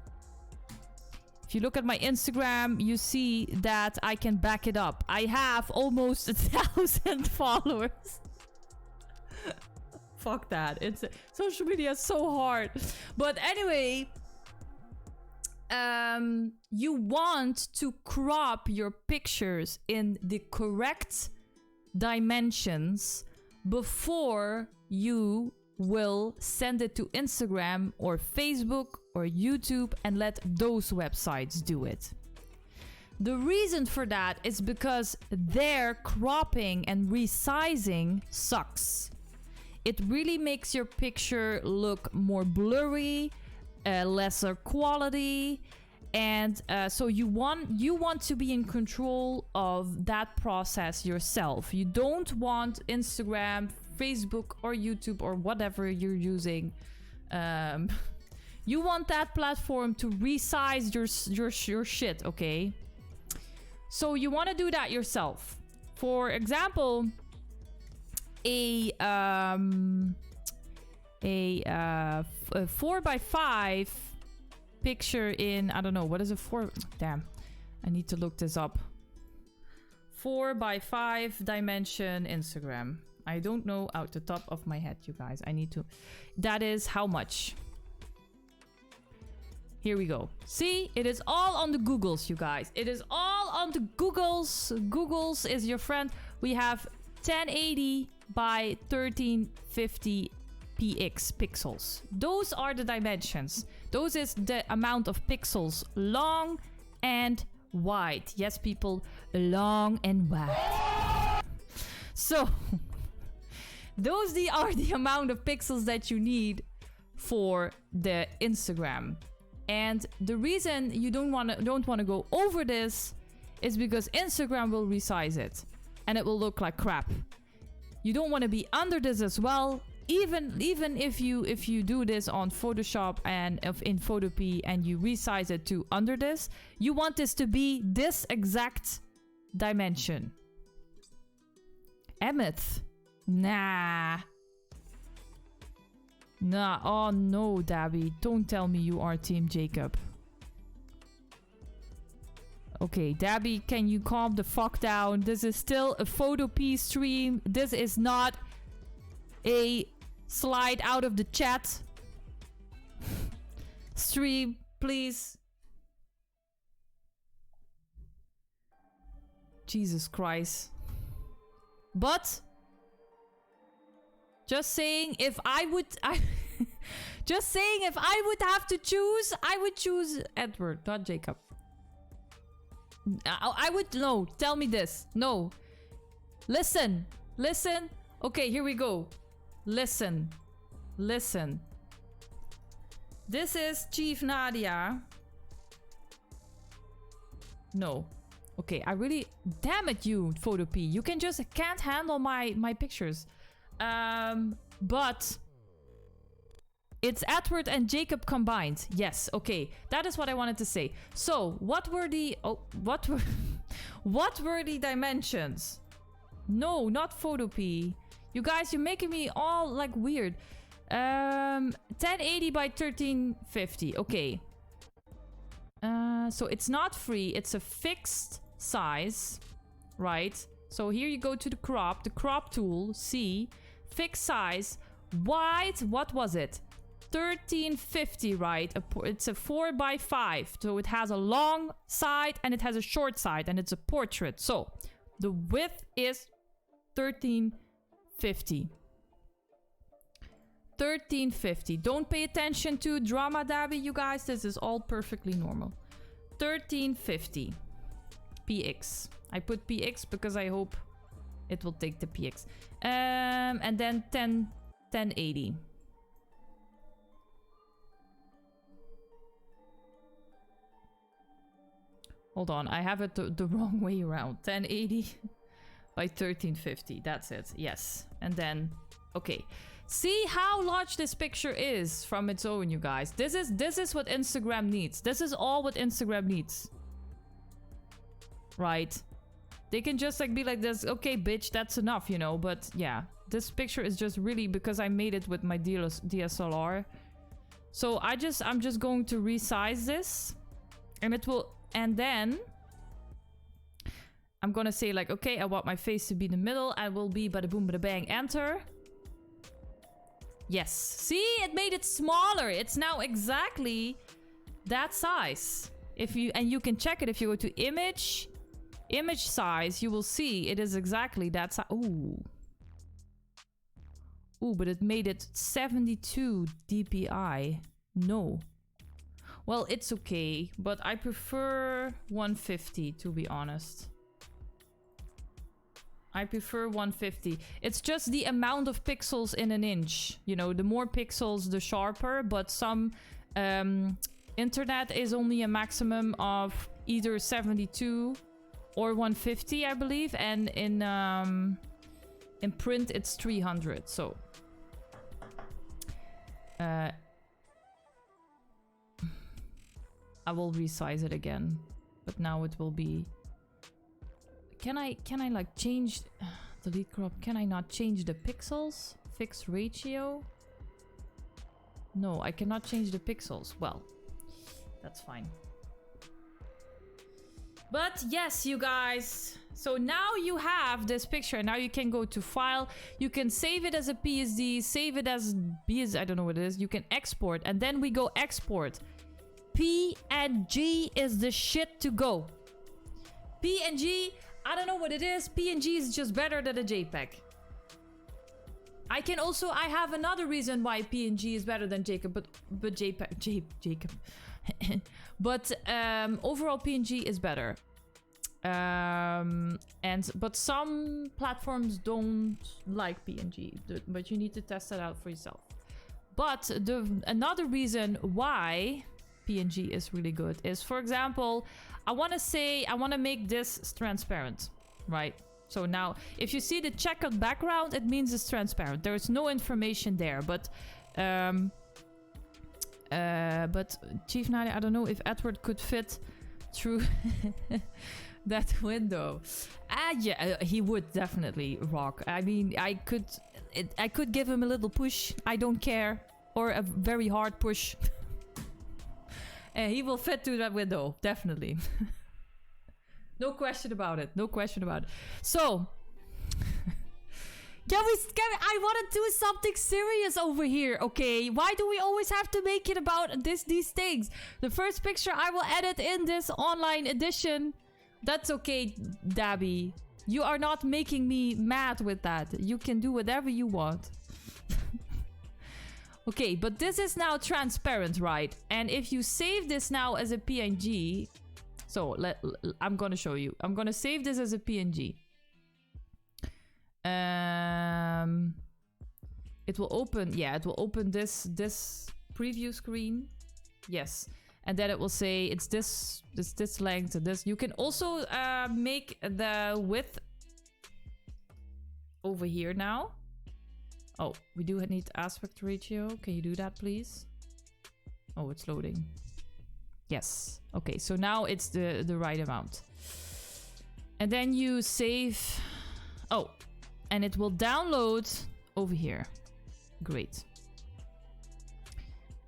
If you look at my Instagram, you see that I can back it up. I have almost 1,000 followers. Fuck that. It's social media is so hard. But anyway, you want to crop your pictures in the correct dimensions before you will send it to Instagram or Facebook or YouTube and let those websites do it. The reason for that is because their cropping and resizing sucks. It really makes your picture look more blurry, lesser quality, and so you want to be in control of that process yourself. You don't want Instagram, Facebook, or YouTube, or whatever you're using. You want that platform to resize your shit, okay? So you want to do that yourself. For example, a 4x5 picture in, I don't know, what is a 4? Damn, I need to look this up. 4x5 dimension Instagram. I don't know out the top of my head, you guys. I need to. That is how much? Here we go. See, it is all on the Googles, you guys. It is all on the Googles. Googles is your friend. We have 1080 by 1350 px pixels. Those are the dimensions. Those is the amount of pixels long and wide. Yes, people, long and wide. So those are the amount of pixels that you need for the Instagram. And the reason you don't want to go over this is because Instagram will resize it and it will look like crap. You don't want to be under this as well. Even if you do this on Photoshop and in Photopea and you resize it to under this, you want this to be this exact dimension. Emmett. Nah. Oh no, Dabby. Don't tell me you are Team Jacob. Okay, Dabby, can you calm the fuck down? This is still a Photopea stream. This is not a slide out of the chat stream, please. Jesus Christ. But just saying, if I would have to choose, I would choose Edward, not Jacob. I would, no, tell me this. No. Listen. Okay, here we go. Listen. This is Chiefnadia. No. Okay, I really... Damn it, you, Photopea. You can't handle my pictures. But... It's Edward and Jacob combined. Yes, okay. That is what I wanted to say. So, what were the... Oh, what were the dimensions? No, not Photopea. You guys, you're making me all, like, weird. 1080 by 1350. Okay. So, it's not free. It's a fixed size. Right? So, here you go to the crop tool. See? Fixed size. Wide. What was it? 1350, right? It's a 4x5, so it has a long side and it has a short side, and it's a portrait. So the width is 1350. 1350. Don't pay attention to drama, Dabby, you guys. This is all perfectly normal. 1350 px. I put px because I hope it will take the px. And then 1080. Hold on, I have it the wrong way around. 1080 by 1350. That's it. Yes. And then, okay. See how large this picture is from its own, you guys. This is what Instagram needs. This is all what Instagram needs. Right? They can just like be like this. Okay, bitch, that's enough, you know. But yeah, this picture is just really because I made it with my DSLR. So I'm just going to resize this, and it will. And then I'm gonna say like, okay, I want my face to be in the middle. I will be bada boom, bada bang, enter. Yes. See, it made it smaller. It's now exactly that size. And you can check it if you go to image size, you will see it is exactly that size. Ooh. Ooh, but it made it 72 dpi. No. Well, it's okay, but I prefer 150, to be honest. I prefer 150. It's just the amount of pixels in an inch. You know, the more pixels, the sharper. But some internet is only a maximum of either 72 or 150, I believe. And in print, it's 300. So... I will resize it again, but now it will be... Can I like change... Delete crop. Can I not change the pixels? Fixed ratio? No, I cannot change the pixels. Well, that's fine. But yes, you guys. So now you have this picture. Now you can go to file. You can save it as a PSD. Save it as BS. I don't know what it is. You can export. And then we go export. PNG is the shit to go. PNG, I don't know what it is. PNG is just better than a JPEG. I have another reason why PNG is better than Jacob, but Jacob. But overall PNG is better. But some platforms don't like PNG, but you need to test it out for yourself. But another reason why PNG is really good is, for example, I want to make this transparent, right? So now, if you see the checkered background, it means it's transparent. There is no information there, but Chiefnadia, I don't know if Edward could fit through that window. Yeah, he would definitely rock. I mean, I could give him a little push. I don't care, or a very hard push. And he will fit through that window, definitely. No question about it. No question about it. So, I want to do something serious over here, okay? Why do we always have to make it about these things? The first picture I will edit in this online edition. That's okay, Dabby. You are not making me mad with that. You can do whatever you want. Okay, but this is now transparent, right? And if you save this now as a PNG... So, I'm gonna show you. I'm gonna save this as a PNG. It will open... Yeah, it will open this preview screen. Yes. And then it will say it's this length and this. You can also make the width over here now. Oh, we do need aspect ratio. Can you do that, please? Oh, it's loading. Yes. Okay, so now it's the right amount. And then you save... Oh, and it will download over here. Great.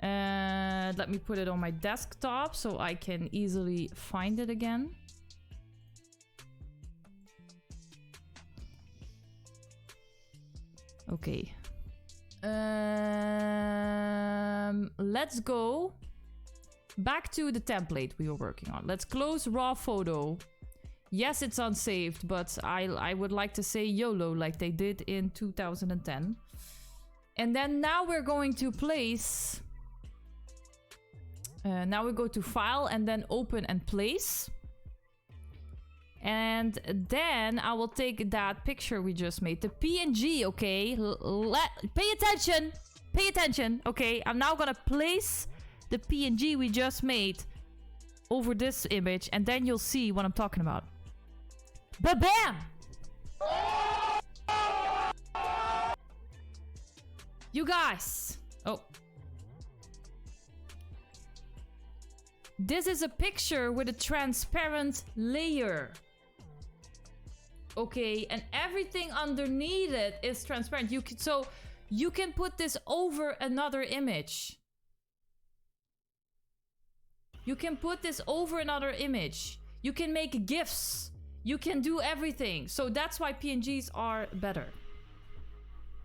Let me put it on my desktop so I can easily find it again. Okay. Let's go back to the template we were working on. Let's close raw photo. Yes, it's unsaved, but I would like to say YOLO like they did in 2010. And then now we're going to place... now we go to File and then Open and Place. And then I will take that picture we just made, the PNG, okay? Pay attention! Pay attention, okay? I'm now gonna place the PNG we just made over this image, and then you'll see what I'm talking about. Ba-bam! You guys! Oh. This is a picture with a transparent layer. Okay, and everything underneath it is transparent. So you can put this over another image. You can put this over another image. You can make GIFs. You can do everything. So that's why PNGs are better.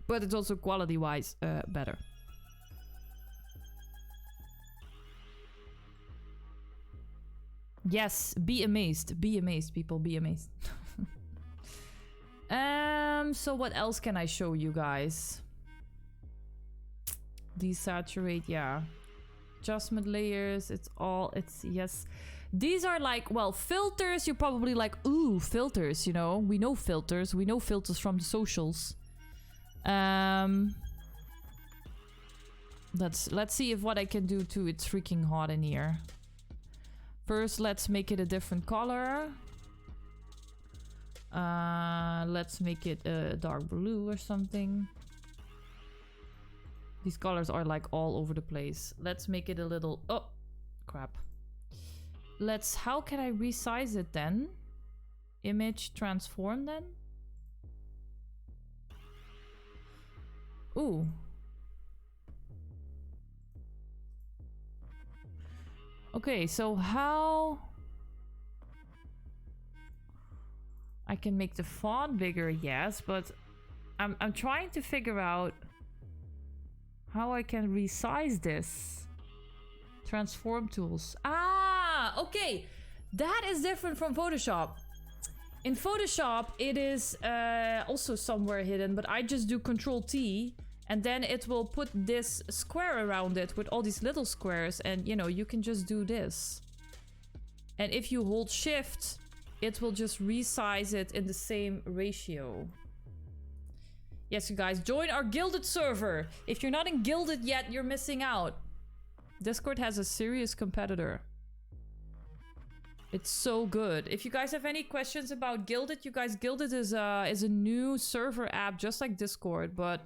But it's also quality-wise better. Yes, be amazed. Be amazed, people. Be amazed. So what else can I show you guys? Desaturate, yeah. Adjustment layers, yes. These are like, well, filters, you're probably like, ooh, filters, you know? We know filters. We know filters from the socials. Let's see if what I can do too. It's freaking hot in here. First, let's make it a different color. Let's make it a dark blue or something. These colors are like all over the place. Let's make it a little... Oh, crap. How can I resize it then? Image transform then? Ooh. Okay, so how... I can make the font bigger, yes, but I'm trying to figure out how I can resize this. Transform tools. Ah, okay. That is different from Photoshop. In Photoshop, it is also somewhere hidden, but I just do Control-T, and then it will put this square around it with all these little squares, and, you know, you can just do this. And if you hold Shift, it will just resize it in the same ratio. Yes, you guys, join our Gilded server. If you're not in Gilded yet, you're missing out. Discord has a serious competitor. It's so good. If you guys have any questions about Gilded, you guys, Gilded is a new server app just like Discord, but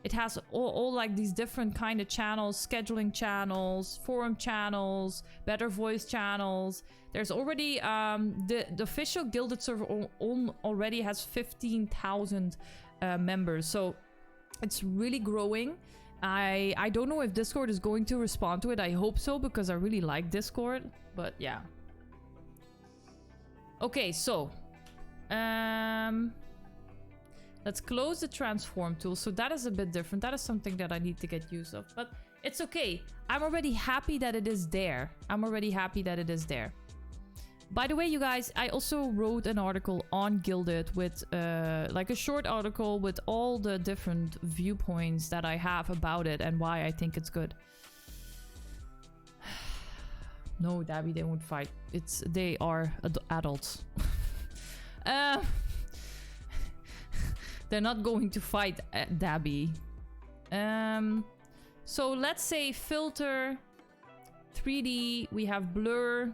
it has all like these different kind of channels, scheduling channels, forum channels, better voice channels. There's already the official Gilded server already has 15,000 members, so it's really growing. I don't know if Discord is going to respond to it. I hope so, because I really like Discord, but yeah. Okay, so let's close the transform tool. So that is a bit different. That is something that I need to get used of, but it's okay. I'm already happy that it is there. I'm already happy that it is there. By the way, you guys, I also wrote an article on Gilded with like a short article with all the different viewpoints that I have about it and why I think it's good. No, Dabby, they won't fight. They are adults. They're not going to fight Dabby. So let's say filter, 3D, we have blur.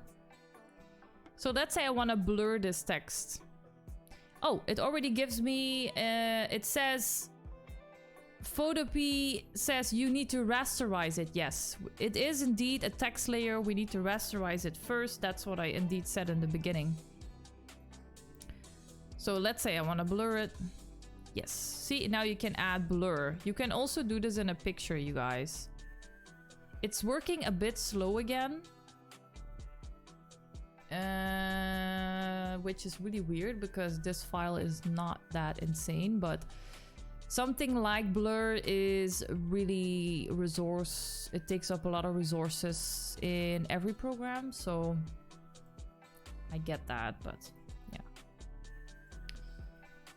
So let's say I want to blur this text. Oh, it already gives me, it says, PHOTOPEA says you need to rasterize it. Yes, it is indeed a text layer. We need to rasterize it first. That's what I indeed said in the beginning. So let's say I want to blur it. Yes, see, now you can add blur. You can also do this in a picture, you guys. It's working a bit slow again. Which is really weird because this file is not that insane, but something like blur is really it takes up a lot of resources in every program, so I get that, but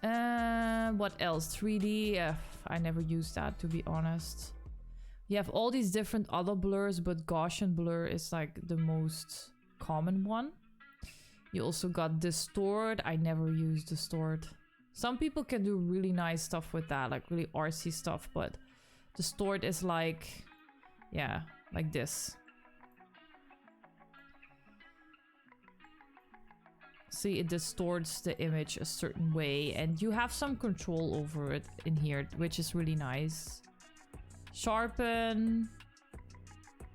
yeah. What else? 3D, I never used that, to be honest. You have all these different other blurs, but Gaussian blur is like the most common one. You also got distort. I never use distort. Some people can do really nice stuff with that, like really artsy stuff, but distort is like, yeah, like this. See, it distorts the image a certain way, and you have some control over it in here, which is really nice. Sharpen.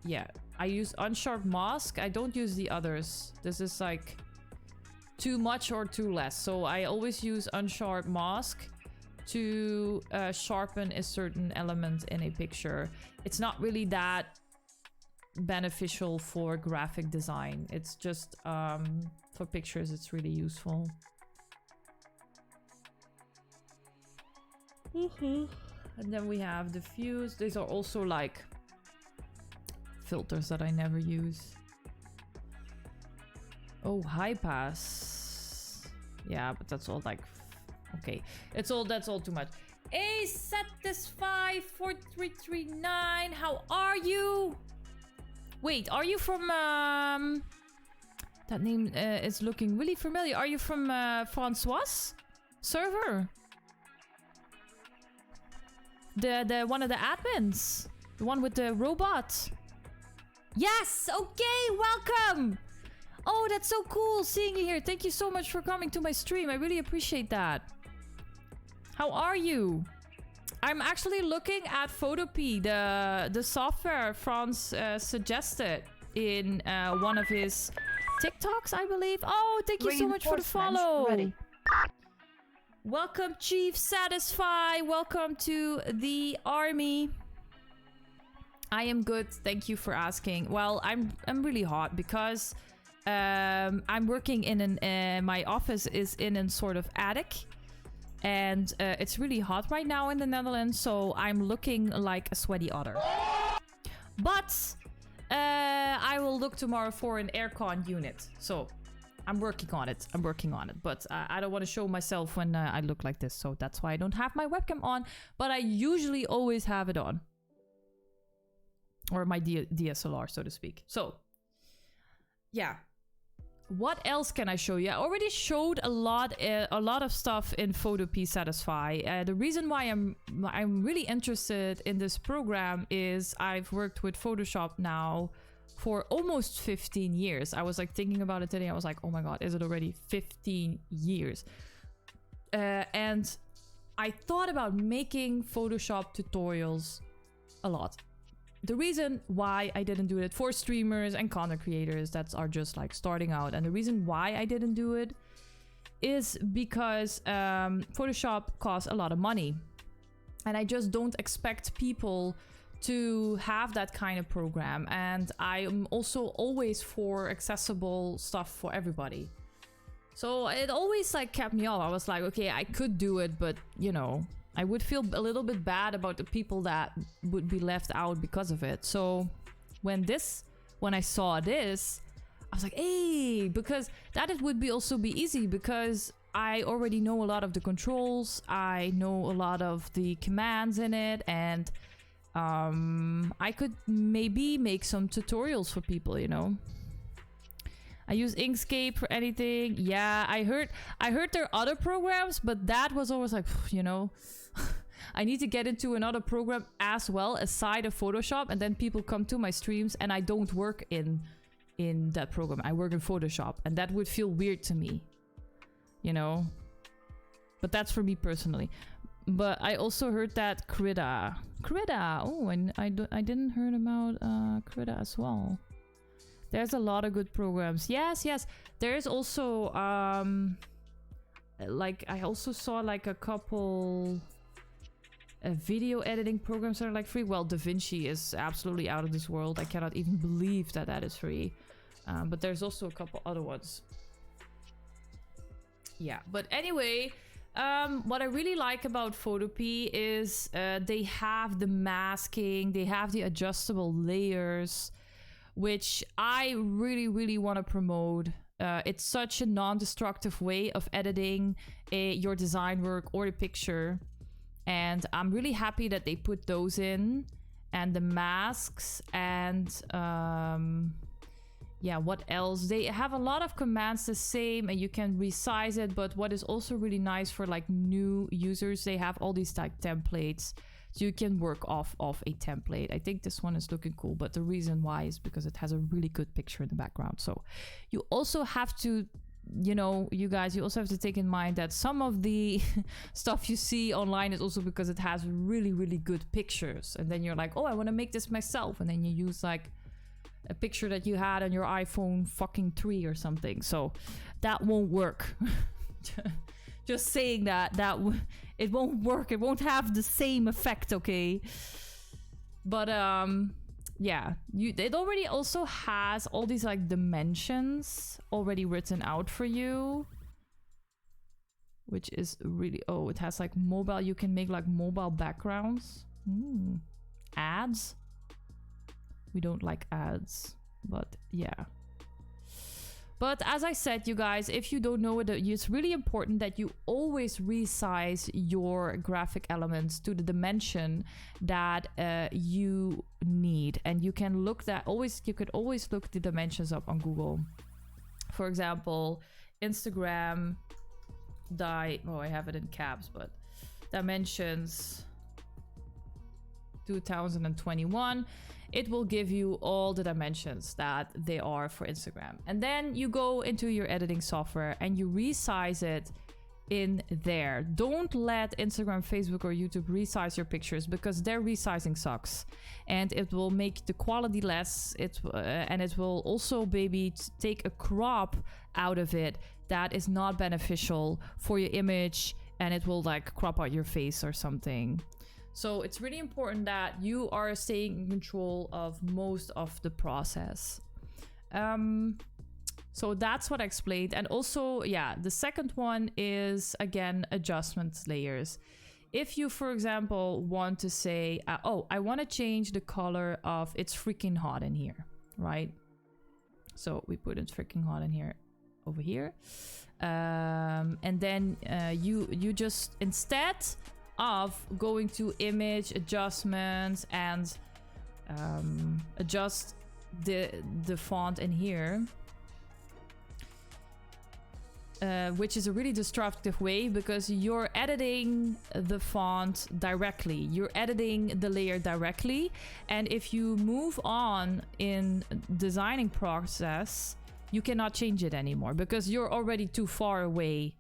Yeah, I use unsharp mask. I don't use the others. This is like too much or too less. So I always use unsharp mask to sharpen a certain element in a picture. It's not really that beneficial for graphic design. It's just for pictures it's really useful. And then we have diffuse. These are also like filters that I never use. Oh, high pass. Yeah, but that's all like, okay. That's all too much. Hey, Satisfy 4339. How are you? Wait, are you from that name is looking really familiar. Are you from Francois server? The one of the admins. The one with the robot. Yes, okay, welcome. Oh, that's so cool seeing you here. Thank you so much for coming to my stream. I really appreciate that. How are you? I'm actually looking at PHOTOPEA, the software Franz suggested in one of his TikToks, I believe. Oh, thank you so much for the follow. Ready. Welcome, Chief Satisfy. Welcome to the army. I am good. Thank you for asking. Well, I'm really hot because I'm working in my office is in a sort of attic, and it's really hot right now in the Netherlands, so I'm looking like a sweaty otter. But I will look tomorrow for an aircon unit, so I'm working on it. But I don't want to show myself when I look like this, so that's why I don't have my webcam on, but I usually always have it on. Or my DSLR, so to speak. So, yeah. what else can I show you? I already showed a lot of stuff in PHOTOPEA Satisfy. The reason why I'm really interested in this program is I've worked with Photoshop now for almost 15 years. I was like thinking about it today. I was like, oh my god, is it already 15 years? And I thought about making Photoshop tutorials a lot. The reason why I didn't do it for streamers and content creators that are just like starting out, and the reason why I didn't do it is because Photoshop costs a lot of money, and I just don't expect people to have that kind of program. And I am also always for accessible stuff for everybody. So it always like kept me off. I was like, okay, I could do it, but you know, I would feel a little bit bad about the people that would be left out because of it. So when I saw this, I was like, hey, because that it would also be easy, because I already know a lot of the controls. I know a lot of the commands in it, and I could maybe make some tutorials for people, you know. I use Inkscape for anything. Yeah, I heard there are other programs, but that was always like, you know, I need to get into another program as well aside of Photoshop, and then people come to my streams and I don't work in that program. I work in Photoshop, and that would feel weird to me, you know. But that's for me personally. But I also heard that Krita. Oh, and I didn't heard about Krita as well. There's a lot of good programs. Yes. There's also like I also saw like a couple video editing programs that are like free. Well, DaVinci is absolutely out of this world. I cannot even believe that is free. But there's also a couple other ones. Yeah, but anyway, what I really like about PHOTOPEA is they have the masking, they have the adjustable layers, which I really want to promote. It's such a non-destructive way of editing your design work or a picture. And I'm really happy that they put those in, and the masks, and yeah, what else? They have a lot of commands the same, and you can resize it. But what is also really nice for like new users, they have all these like templates, so you can work off of a template. I think this one is looking cool, but the reason why is because it has a really good picture in the background. So you also have to, you know, you guys, you also have to take in mind that some of the stuff you see online is also because it has really good pictures, and then you're like, oh, I want to make this myself, and then you use like a picture that you had on your iPhone fucking 3 or something. So that won't work. Just saying that it won't work. It won't have the same effect, okay? But yeah, it already also has all these like dimensions already written out for you, which is really, oh, it has like mobile. You can make like mobile backgrounds. Ads. We don't like ads, but yeah. But as I said, you guys, if you don't know it, it's really important that you always resize your graphic elements to the dimension that you need. And you can look that always, you could always look the dimensions up on Google. For example, Instagram, oh, I have it in caps, but dimensions 2021. It will give you all the dimensions that they are for Instagram. And then you go into your editing software and you resize it in there. Don't let Instagram, Facebook, or YouTube resize your pictures, because their resizing sucks. And it will make the quality less. And it will also maybe take a crop out of it that is not beneficial for your image, and it will like crop out your face or something. So it's really important that you are staying in control of most of the process. So that's what I explained. And also, yeah, the second one is, again, adjustment layers. If you, for example, want to say, oh, I want to change the color of It's Freaking Hot in here, right? So we put It's Freaking Hot in here, over here. And then you just, instead of going to image adjustments and adjust the font in here, which is a really destructive way because you're editing the font directly. You're editing the layer directly. And if you move on in designing process, you cannot change it anymore because you're already too far away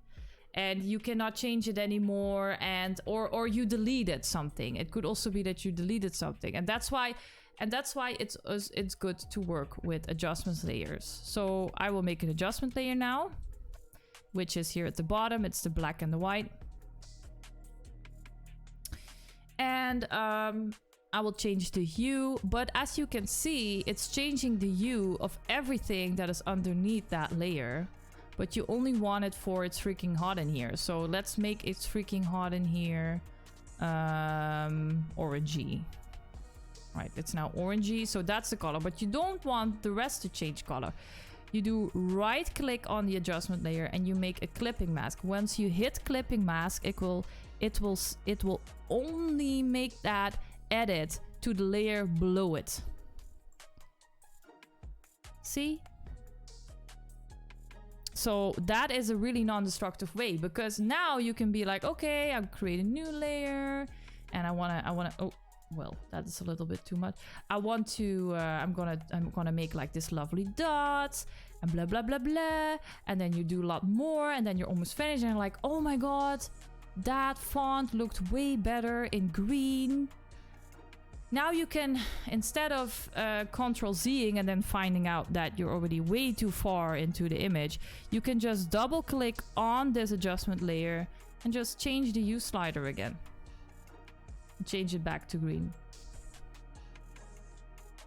and you cannot change it anymore. And or you deleted something. It could also be that you deleted something. And that's why it's good to work with adjustments layers. So I will make an adjustment layer now, which is here at the bottom. It's the black and the white. And I will change the hue, but as you can see, it's changing the hue of everything that is underneath that layer, but you only want it for it's freaking hot in here. So let's make it's freaking hot in here orangey. Right, it's now orangey, so that's the color, but you don't want the rest to change color. You do right click on the adjustment layer and you make a clipping mask. Once you hit clipping mask, it will only make that edit to the layer below it. See? So that is a really non-destructive way because now you can be like, okay, I'll create a new layer and I wanna, oh, well, that is a little bit too much. I want to, I'm gonna make like this lovely dot and blah, blah, blah, blah. And then you do a lot more and then you're almost finished and you're like, oh my God, that font looked way better in green. Now you can, instead of Ctrl-Zing and then finding out that you're already way too far into the image, you can just double click on this adjustment layer and just change the hue slider again. Change it back to green.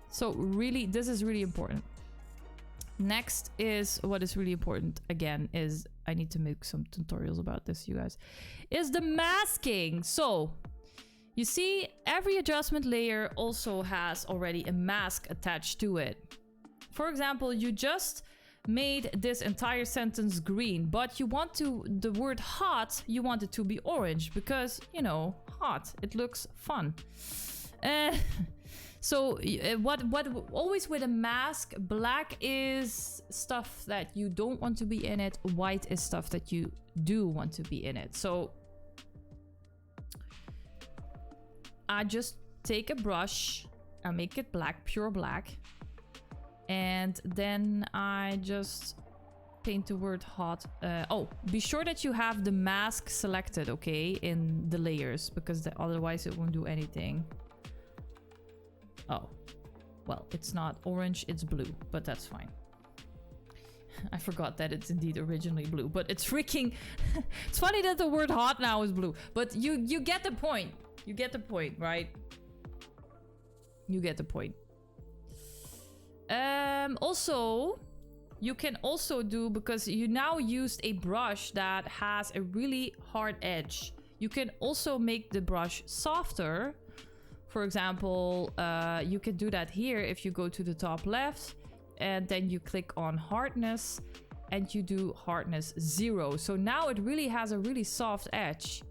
So really, this is really important. Next is what is really important again is I need to make some tutorials about this, you guys, is the masking. So you see, every adjustment layer also has already a mask attached to it. For example, you just made this entire sentence green, but you want the word hot, you want it to be orange because, you know, hot, it looks fun. So what always with a mask, black is stuff that you don't want to be in it, white is stuff that you do want to be in it. So I just take a brush, I make it black, pure black, and then I just paint the word hot. Oh, be sure that you have the mask selected, okay, in the layers, because otherwise it won't do anything. Oh, well, it's not orange, it's blue, but that's fine. I forgot that it's indeed originally blue, but it's freaking... It's funny that the word hot now is blue, but you get the point. You get the point, right? You get the point. Also, you can also do, because you now used a brush that has a really hard edge, you can also make the brush softer. For example, you can do that here if you go to the top left and then you click on hardness and you do hardness 0. So now it really has a really soft edge.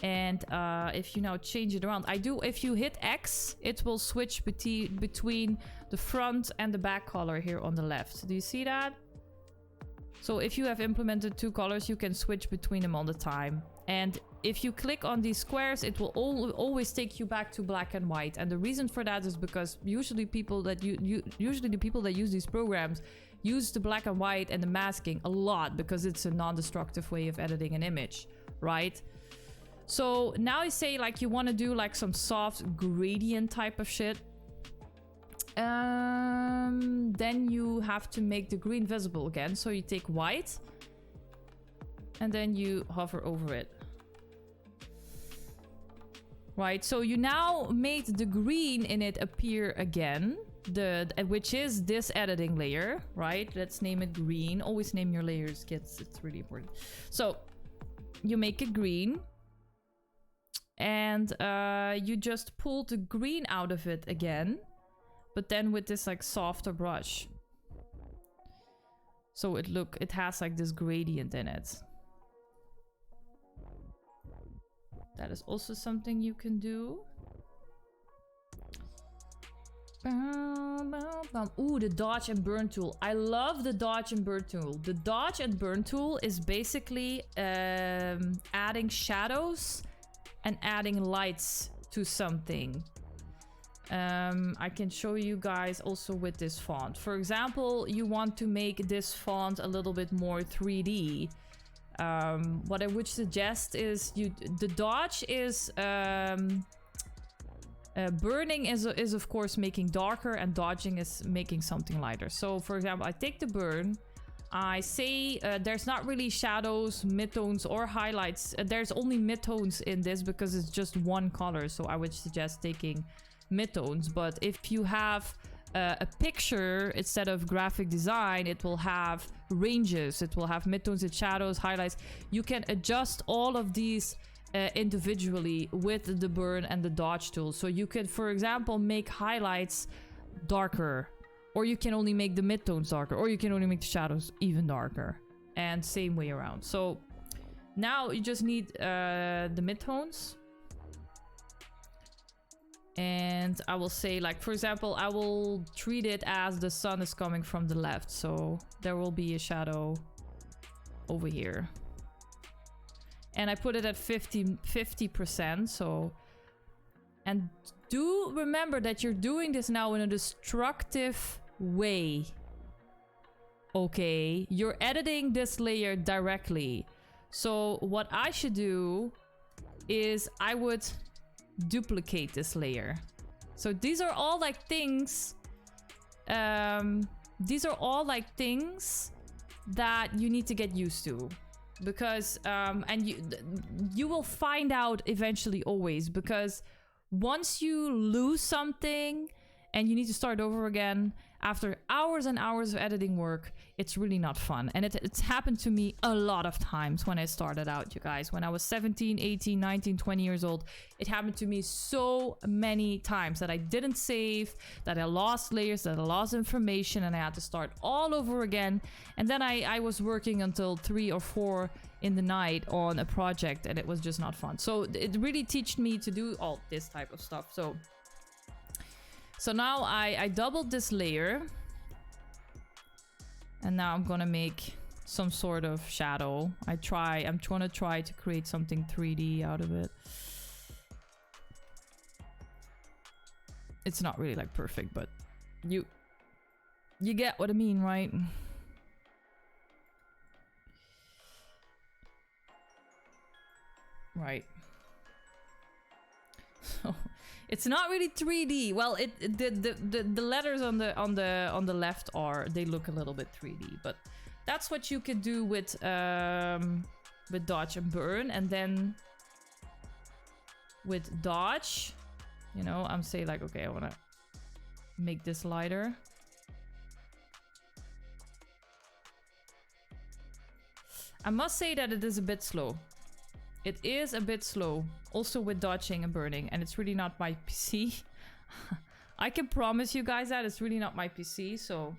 And if you now change it around, if you hit X, it will switch between the front and the back color here on the left. Do you see that? So if you have implemented two colors, you can switch between them all the time. And if you click on these squares, it will always take you back to black and white. And the reason for that is because usually the people that use these programs use the black and white and the masking a lot because it's a non-destructive way of editing an image, right? So now you say like you want to do like some soft gradient type of shit. Then you have to make the green visible again. So you take white and then you hover over it. Right, so you now made the green in it appear again, which is this editing layer, right? Let's name it green. Always name your layers, kids. It's really important. So you make it green. And you just pull the green out of it again, but then with this like softer brush. So it has like this gradient in it. That is also something you can do. Ooh, the dodge and burn tool. I love the dodge and burn tool. The dodge and burn tool is basically adding shadows and adding lights to something. I can show you guys also with this font. For example, you want to make this font a little bit more 3D. What I would suggest is the dodge is burning is of course making darker, and dodging is making something lighter. So for example, I take the burn, I say there's not really shadows, midtones or highlights. There's only midtones in this because it's just one color, so I would suggest taking midtones. But if you have a picture instead of graphic design, it will have ranges, it will have midtones and shadows, highlights. You can adjust all of these individually with the burn and the dodge tool. So you could, for example, make highlights darker, or you can only make the midtones darker, or you can only make the shadows even darker, and same way around. So now you just need the midtones. And I will say, like, for example, I will treat it as the sun is coming from the left. So there will be a shadow over here. And I put it at 50%. So, and do remember that you're doing this now in a destructive way. Okay, you're editing this layer directly. So what I should do is I would duplicate this layer. So these are all like things. These are all like things that you need to get used to, because and you will find out eventually always, because once you lose something and you need to start over again after hours and hours of editing work, it's really not fun. And it's happened to me a lot of times when I started out, you guys. When I was 17, 18, 19, 20 years old, it happened to me so many times that I didn't save, that I lost layers, that I lost information, and I had to start all over again. And then I was working until 3 or 4 in the night on a project, and it was just not fun. So it really taught me to do all this type of stuff. So now I doubled this layer, and now I'm gonna make some sort of shadow. I'm trying to try to create something 3D out of it. It's not really like perfect, but you get what I mean, right? Right. So it's not really 3D. Well, the letters on the left they look a little bit 3D, but that's what you could do with dodge and burn. And then with dodge, you know, I'm saying like, okay, I want to make this lighter. I must say that it is a bit slow. It is a bit slow, also with dodging and burning, and it's really not my PC. I can promise you guys that it's really not my PC, so...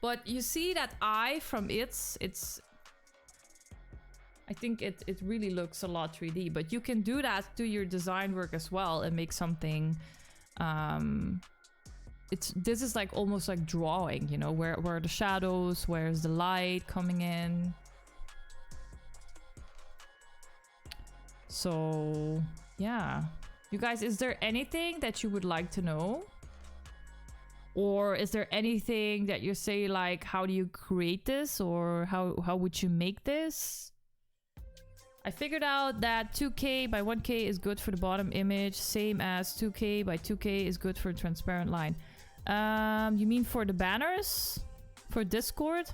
But you see that eye from it's... I think it really looks a lot 3D, but you can do that to your design work as well and make something... This is like almost like drawing, you know, where are the shadows, where's the light coming in. So, yeah. You guys, is there anything that you would like to know? Or is there anything that you say like, how do you create this? Or how would you make this? I figured out that 2K by 1K is good for the bottom image. Same as 2K by 2K is good for a transparent line. You mean for the banners? For Discord?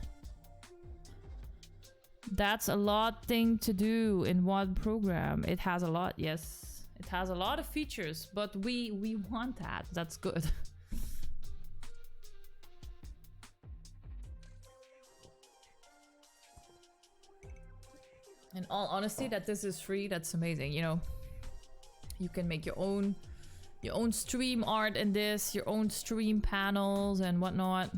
That's a lot thing to do in one program. It has a lot, yes. It has a lot of features, but we want that. That's good. In all honesty, that this is free, that's amazing, you know. You can make your own stream art in this, your own stream panels and whatnot.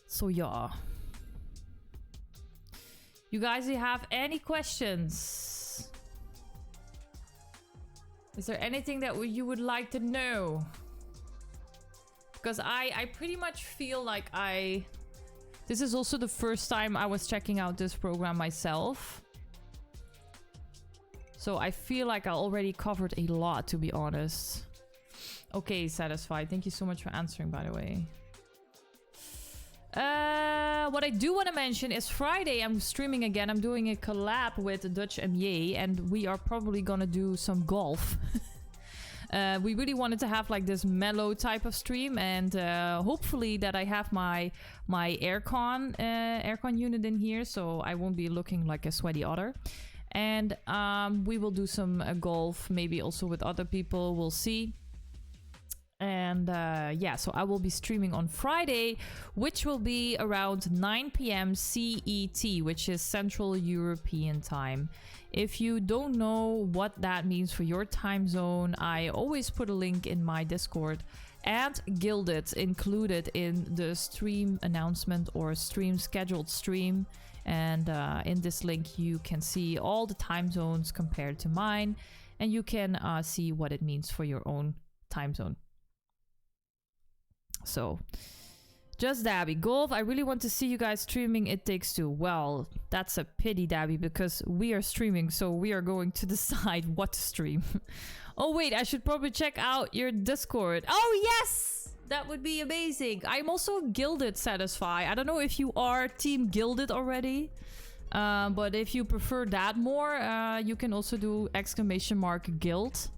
So yeah. You guys, you have any questions? Is there anything that you would like to know? Because I pretty much feel like this is also the first time I was checking out this program myself. So I feel like I already covered a lot, to be honest. Okay, satisfied. Thank you so much for answering, by the way. What I do want to mention is Friday I'm streaming again. I'm doing a collab with Dutch MJ, and we are probably gonna do some golf. We really wanted to have like this mellow type of stream, and hopefully that I have my aircon unit in here, so I won't be looking like a sweaty otter. And we will do some golf, maybe also with other people. We'll see. And yeah, so I will be streaming on Friday, which will be around 9 p.m. CET, which is Central European Time. If you don't know what that means for your time zone, I always put a link in my Discord and Gilded included in the stream announcement or stream scheduled stream. And in this link, you can see all the time zones compared to mine, and you can see what it means for your own time zone. So, just Dabby. Golf, I really want to see you guys streaming It Takes Two. Well, that's a pity, Dabby, because we are streaming, so we are going to decide what to stream. Oh, wait, I should probably check out your Discord. Oh, yes! That would be amazing. I'm also Gilded Satisfy. I don't know if you are Team Gilded already, but if you prefer that more, you can also do !Guild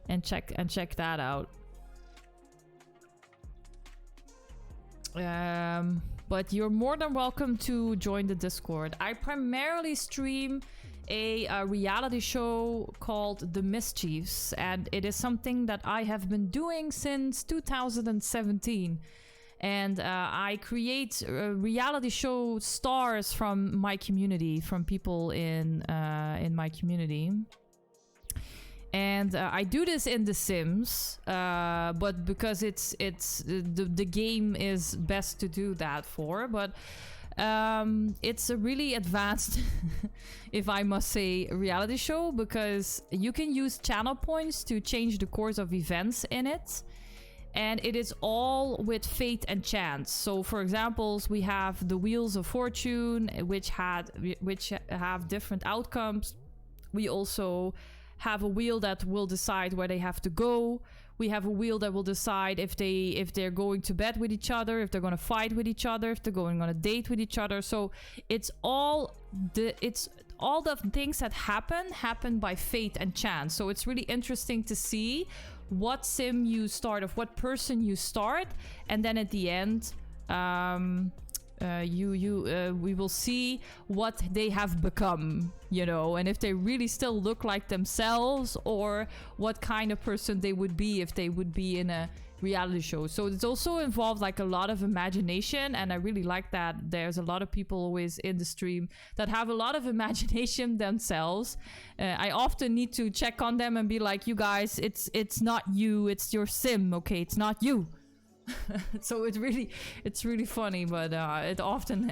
and check that out. But you're more than welcome to join the Discord. I primarily stream a reality show called The Mischiefs, and it is something that I have been doing since 2017. And I create reality show stars from my community, from people in my community. And I do this in The Sims, but because it's the game is best to do that for. But it's a really advanced, if I must say, reality show, because you can use channel points to change the course of events in it. And it is all with fate and chance. So, for example, we have the Wheels of Fortune, which have different outcomes. We also have a wheel that will decide where they have to go. We have a wheel that will decide if they're going to bed with each other, if they're going to fight with each other, if they're going on a date with each other. So it's all the things that happen by fate and chance. So it's really interesting to see what sim you start, of what person you start, and then at the end we will see what they have become, you know, and if they really still look like themselves, or what kind of person they would be if they would be in a reality show. So it's also involved like a lot of imagination, and I really like that there's a lot of people always in the stream that have a lot of imagination themselves. I often need to check on them and be like, you guys, it's not you, it's your sim, okay? It's not you. So it's really funny, but it often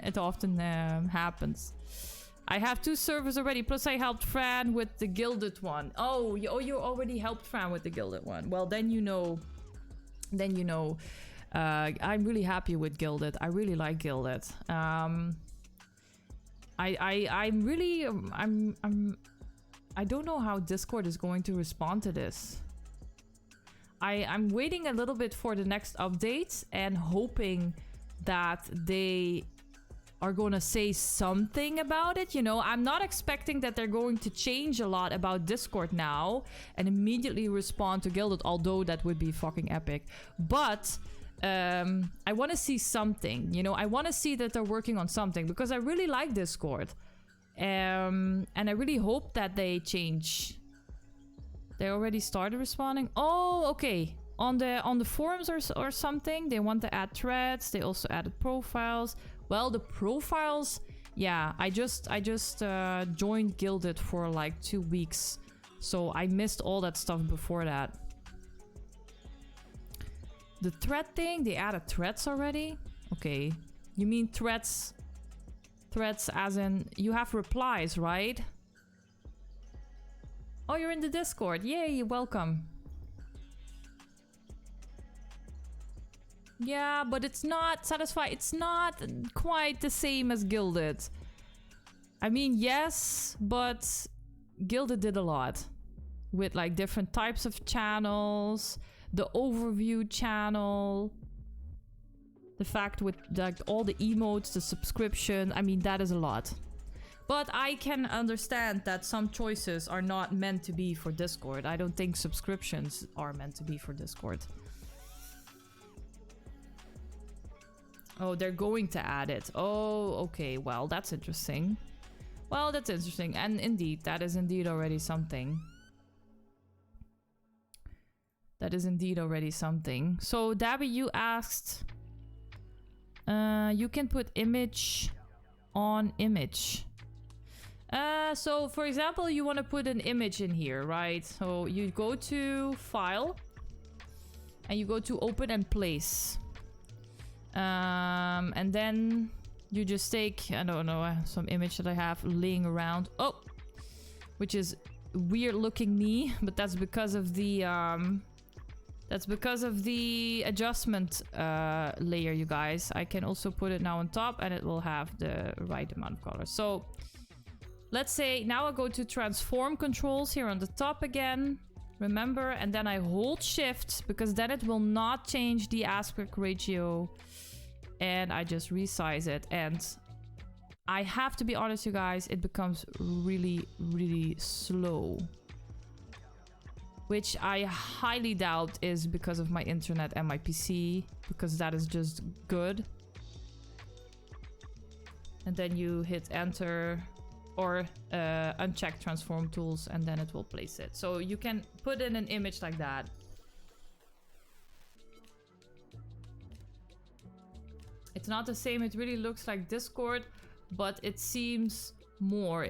happens. I have 2 servers already, plus I helped Fran with the Gilded one. Oh, you already helped Fran with the Gilded one. Well, then you know. I'm really happy with Gilded. I really like Gilded. I don't know how Discord is going to respond to this. I'm waiting a little bit for the next update and hoping that they are going to say something about it. You know, I'm not expecting that they're going to change a lot about Discord now and immediately respond to Gilded, although that would be fucking epic. But I want to see something, you know, I want to see that they're working on something, because I really like Discord. And I really hope that they change. They already started responding. Oh, okay. On the forums or something, they want to add threads. They also added profiles. Well, the profiles, yeah, I just joined Gilded for like 2 weeks, so I missed all that stuff before that. The thread thing, they added threads already? Okay, you mean threads as in you have replies, right? Oh, you're in the Discord. Yay, welcome. Yeah, but it's not satisfied. It's not quite the same as Gilded. I mean, yes, but Gilded did a lot with like different types of channels, the overview channel, the fact with like all the emotes, the subscription. I mean, that is a lot. But I can understand that some choices are not meant to be for Discord. I don't think subscriptions are meant to be for Discord. Oh, they're going to add it. Oh, okay. Well, that's interesting. Well, that's interesting. And indeed, that is indeed already something. That is indeed already something. So, Dabby, you asked... you can put image on image. So, for example, you want to put an image in here, right? So, you go to File. And you go to Open and Place. And then you just take, I don't know, some image that I have laying around. Oh! Which is weird looking me, but that's because of the, adjustment layer, you guys. I can also put it now on top and it will have the right amount of color. So, let's say now I go to transform controls here on the top again. Remember, and then I hold shift because then it will not change the aspect ratio. And I just resize it. And I have to be honest, you guys, it becomes really, really slow. Which I highly doubt is because of my internet and my PC. Because that is just good. And then you hit enter or uncheck transform tools and then it will place it. So you can put in an image like that. It's not the same. It really looks like Discord, but it seems more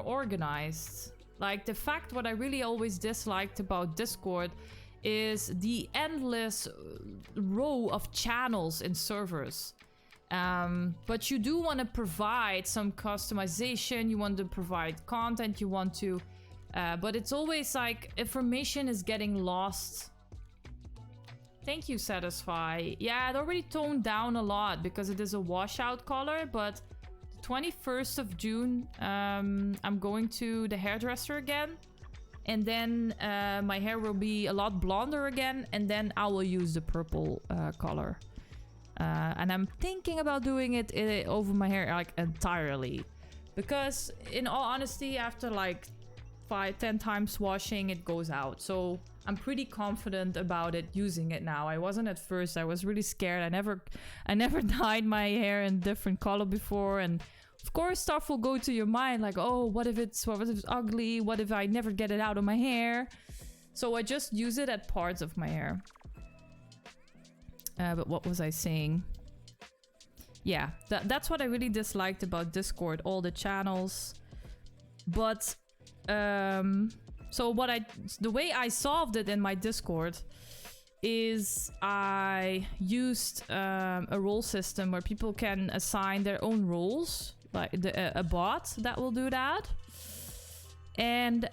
organized. Like the fact what I really always disliked about Discord is the endless row of channels in servers. But you do want to provide some customization, you want to provide content, you want to... but it's always like information is getting lost. Thank you, Satisfy. Yeah, it already toned down a lot because it is a washout color, but the 21st of June, I'm going to the hairdresser again. And then my hair will be a lot blonder again, and then I will use the purple color. And I'm thinking about doing it over my hair like entirely. Because in all honesty, after like 5-10 times washing, it goes out. So I'm pretty confident about it using it now. I wasn't at first. I was really scared. I never dyed my hair in different color before. And of course stuff will go to your mind like, oh, what if it's ugly? What if I never get it out of my hair? So I just use it at parts of my hair. But what was I saying? Yeah, that's what I really disliked about Discord, all the channels. But so the way I solved it in my Discord is I used a role system where people can assign their own roles, like a bot that will do that. And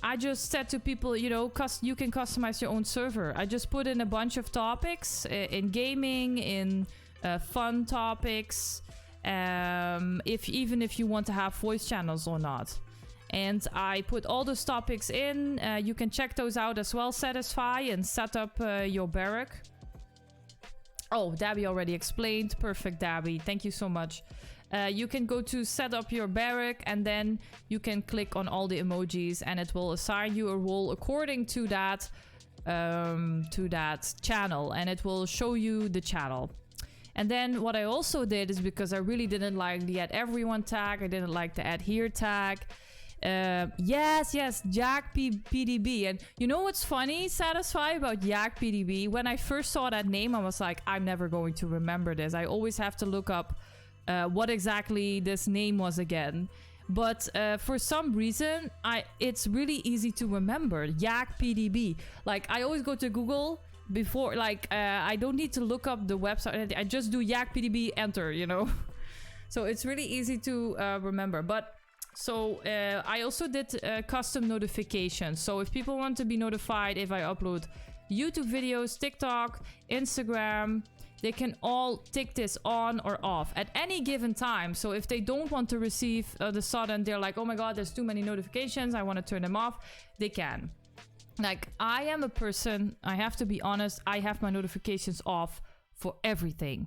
I just said to people, you know, you can customize your own server. I just put in a bunch of topics in gaming, in fun topics, even if you want to have voice channels or not. And I put all those topics in. You can check those out as well, Satisfy, and set up your barrack. Oh, Dabby already explained. Perfect, Dabby. Thank you so much. You can go to set up your barrack and then you can click on all the emojis and it will assign you a role according to that channel, and it will show you the channel. And then what I also did is, because I really didn't like the add everyone tag, I didn't like the add here tag. Yes, Jack PDB. And you know what's funny, Satisfy, about Jack PDB? When I first saw that name, I was like, I'm never going to remember this. I always have to look up what exactly this name was again. But for some reason, it's really easy to remember. Yak PDB. Like, I always go to Google before, like, I don't need to look up the website. I just do Yak PDB, enter, you know. So it's really easy to remember. But So I also did custom notifications. So if people want to be notified if I upload YouTube videos, TikTok, Instagram, they can all tick this on or off at any given time. So if they don't want to receive the sudden, they're like, oh my god, there's too many notifications, I want to turn them off, they can. Like, I am a person, I have to be honest, I have my notifications off for everything.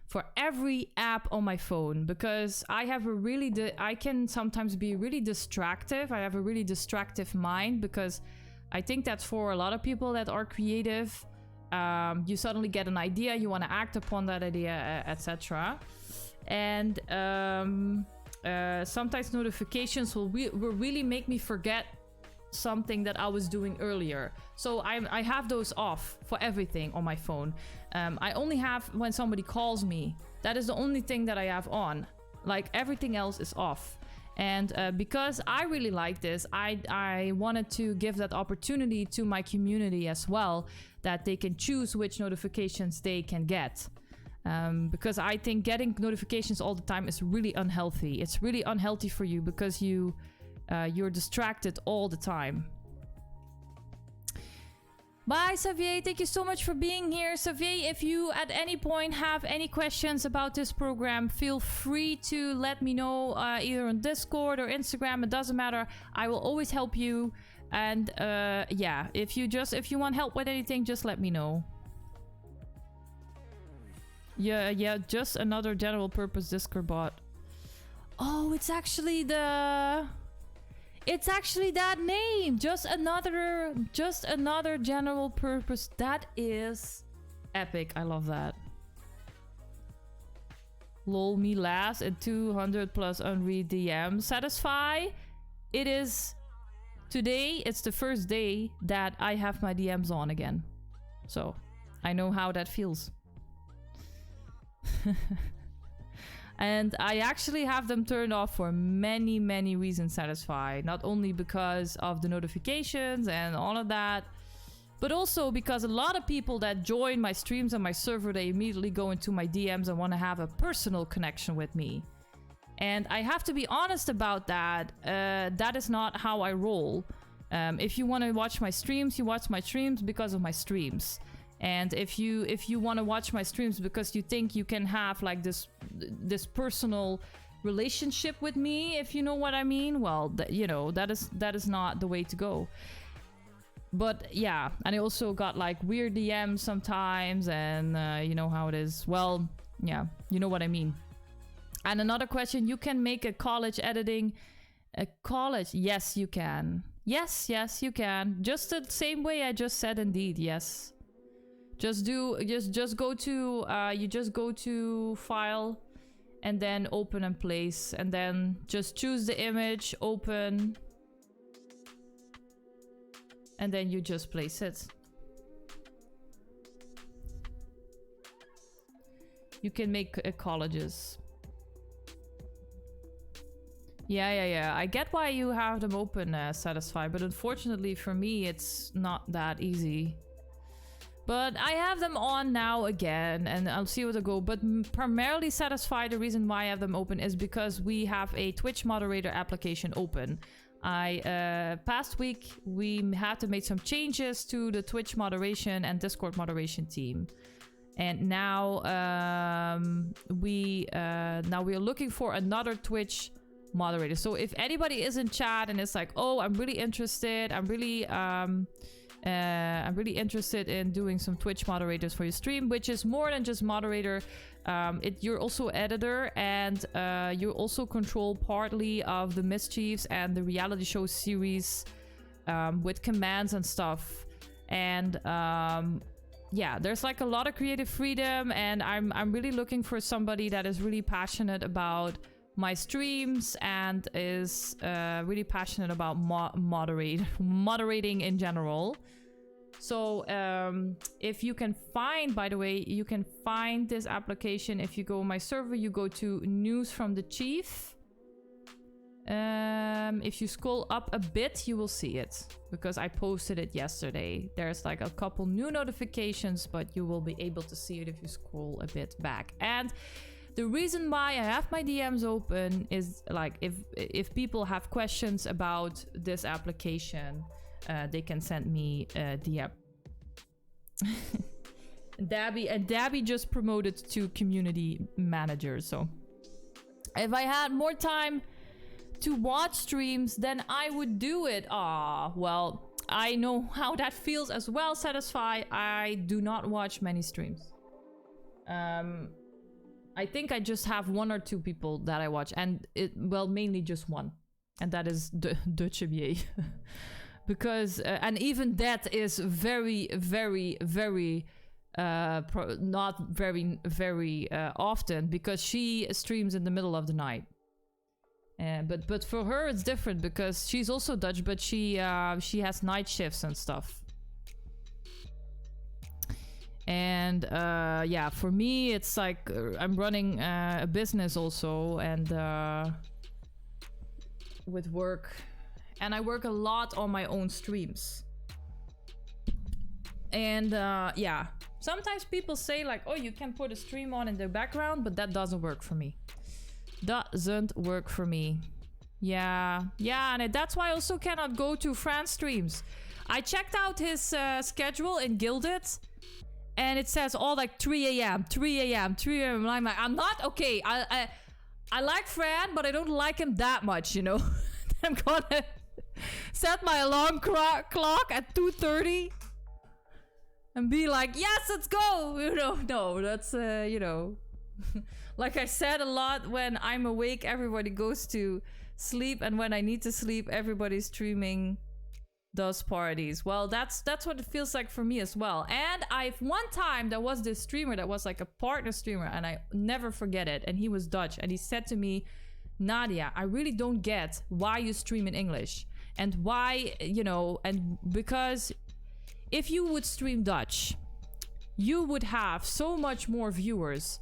For every app on my phone, because I have a really, I can sometimes be really distractive. I have a really distractive mind, because I think that's for a lot of people that are creative. You suddenly get an idea, you want to act upon that idea, etc. And sometimes notifications will really make me forget something that I was doing earlier. So I have those off for everything on my phone. I only have when somebody calls me. That is the only thing that I have on. Like, everything else is off. And because I really like this, I wanted to give that opportunity to my community as well, that they can choose which notifications they can get. Because I think getting notifications all the time is really unhealthy. It's really unhealthy for you, because you're distracted all the time. Bye, Xavier. Thank you so much for being here. Xavier, if you at any point have any questions about this program, feel free to let me know either on Discord or Instagram. It doesn't matter. I will always help you. And yeah, if you want help with anything, just let me know. Yeah, just another general purpose Discord bot. Oh, it's actually that name. Just another general purpose. That is epic. I love that. Lol, me last and 200 plus unread DM. Satisfy. It is today. It's the first day that I have my DMs on again. So I know how that feels. And I actually have them turned off for many, many reasons, Satisfy. Not only because of the notifications and all of that, but also because a lot of people that join my streams on my server, they immediately go into my DMs and want to have a personal connection with me. And I have to be honest about that. That is not how I roll. If you want to watch my streams, you watch my streams because of my streams. And if you want to watch my streams because you think you can have like this personal relationship with me, if you know what I mean, well, that is not the way to go. But yeah, and I also got like weird DMs sometimes, and you know how it is. Well, yeah, you know what I mean. And another question: you can make a college editing, a college? Yes, you can. Yes, you can. Just the same way I just said. Indeed, yes. Just go to file and then open and place, and then just choose the image, open, and then you just place it. You can make colleges. Yeah. I get why you have them open, Satisfy, but unfortunately for me, it's not that easy. But I have them on now again, and I'll see where they go. But primarily, Satisfy, the reason why I have them open is because we have a Twitch moderator application open. Past week, we had to make some changes to the Twitch moderation and Discord moderation team. And now we are looking for another Twitch moderator. So if anybody is in chat and it's like, oh, I'm really interested, I'm really interested in doing some Twitch moderators for your stream, which is more than just moderator. You're also editor, and you also control partly of the Mischiefs and the reality show series with commands and stuff. And yeah, there's like a lot of creative freedom, and I'm really looking for somebody that is really passionate about my streams and is really passionate about moderating in general. So if you can find, by the way, you can find this application if you go on my server, you go to News from the Chief. If you scroll up a bit, you will see it, because I posted it yesterday. There's like a couple new notifications, but you will be able to see it if you scroll a bit back. And The reason why I have my DMs open is like if people have questions about this application, they can send me a DM. Dabby just promoted to community manager, so if I had more time to watch streams, then I would do it. Well, I know how that feels as well, Satisfy. I do not watch many streams. I think I just have 1 or 2 people that I watch, and well, mainly just one, and that is de Chibier. Because and even that is very not very often, because she streams in the middle of the night. But for her it's different because she's also Dutch, but she has night shifts and stuff. And yeah, for me it's like I'm running a business also, and with work, and I work a lot on my own streams. And yeah, sometimes people say like, oh, you can put a stream on in the background, but that doesn't work for me. Doesn't work for me. Yeah, and that's why I also cannot go to Fran's streams. I checked out his schedule in Gilded, and it says all like 3 a.m. I'm like, I'm not okay. I like Fran, but I don't like him that much, you know. I'm gonna set my alarm clock at 2:30 and be like, yes, let's go. You know, no, that's you know. Like I said a lot, when I'm awake, everybody goes to sleep, and when I need to sleep, everybody's streaming those parties. Well, that's what it feels like for me as well. And one time there was this streamer that was like a partner streamer, and I never forget it, and he was Dutch, and he said to me, Nadia, I really don't get why you stream in English, and why, you know, and because if you would stream Dutch, you would have so much more viewers,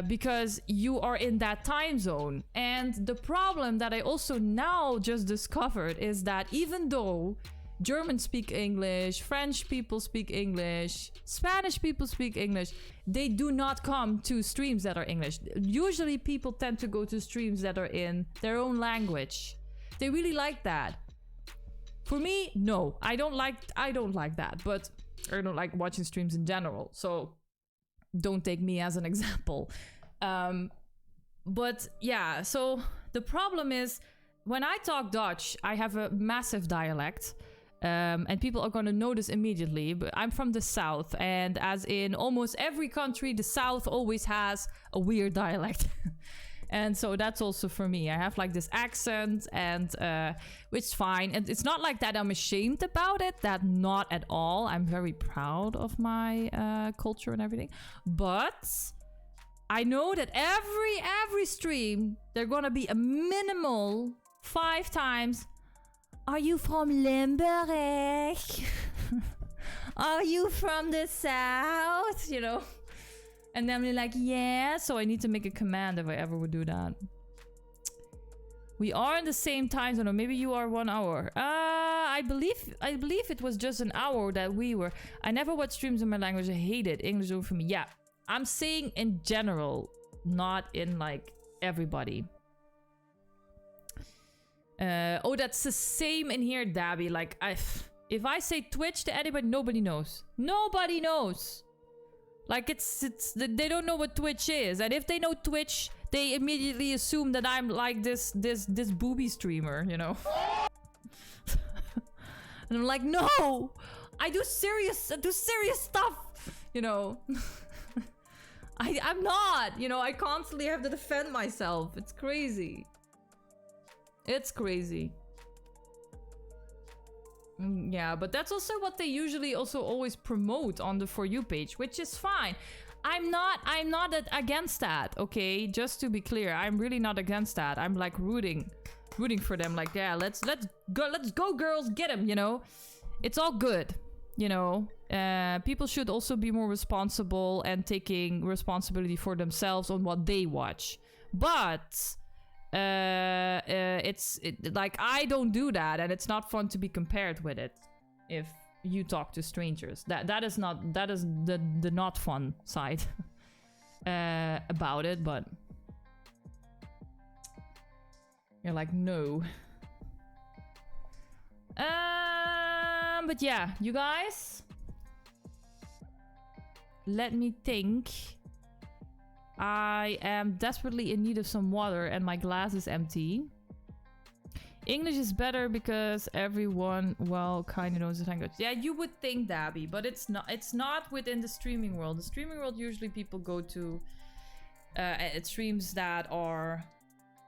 because you are in that time zone. And the problem that I also now just discovered is that even though Germans speak English, French people speak English, Spanish people speak English, they do not come to streams that are English. Usually people tend to go to streams that are in their own language. They really like that. For me, no, I don't like that, but I don't like watching streams in general. So don't take me as an example. But yeah, so the problem is when I talk Dutch, I have a massive dialect. And people are going to notice immediately, but I'm from the South, and as in almost every country, the South always has a weird dialect. And so that's also for me. I have like this accent, and which is fine. And it's not like that I'm ashamed about it. That not at all. I'm very proud of my culture and everything. But I know that every stream, they're gonna be a minimal 5 times. Are you from Limburg? Are you from the South? You know? And then they're like, yeah. So I need to make a command if I ever would do that. We are in the same time zone, or maybe you are 1 hour. I believe it was just an hour that we were. I never watch streams in my language. I hate it. English over for me. Yeah, I'm saying in general, not in like everybody. Oh, that's the same in here, Dabby. Like, if I say Twitch to anybody, nobody knows. Nobody knows. Like, they don't know what Twitch is. And if they know Twitch, they immediately assume that I'm like this booby streamer, you know? And I'm like, no! I do serious stuff, you know? I'm not, you know? I constantly have to defend myself. It's crazy. It's crazy. Yeah, but that's also what they usually also always promote on the For You page, which is fine. I'm not against that, okay? Just to be clear, I'm really not against that. I'm like rooting for them. Like, yeah, let's go, girls, get them. You know, it's all good. You know, people should also be more responsible and taking responsibility for themselves on what they watch. But like I don't do that, and it's not fun to be compared with it if you talk to strangers. That is the not fun side. about it, but you're like, no. But yeah, you guys, let me think. I am desperately in need of some water and my glass is empty. English is better because everyone, well, kind of knows the language. Yeah, you would think, Dabby, but it's not. It's not within the streaming world. The streaming world, usually people go to streams that are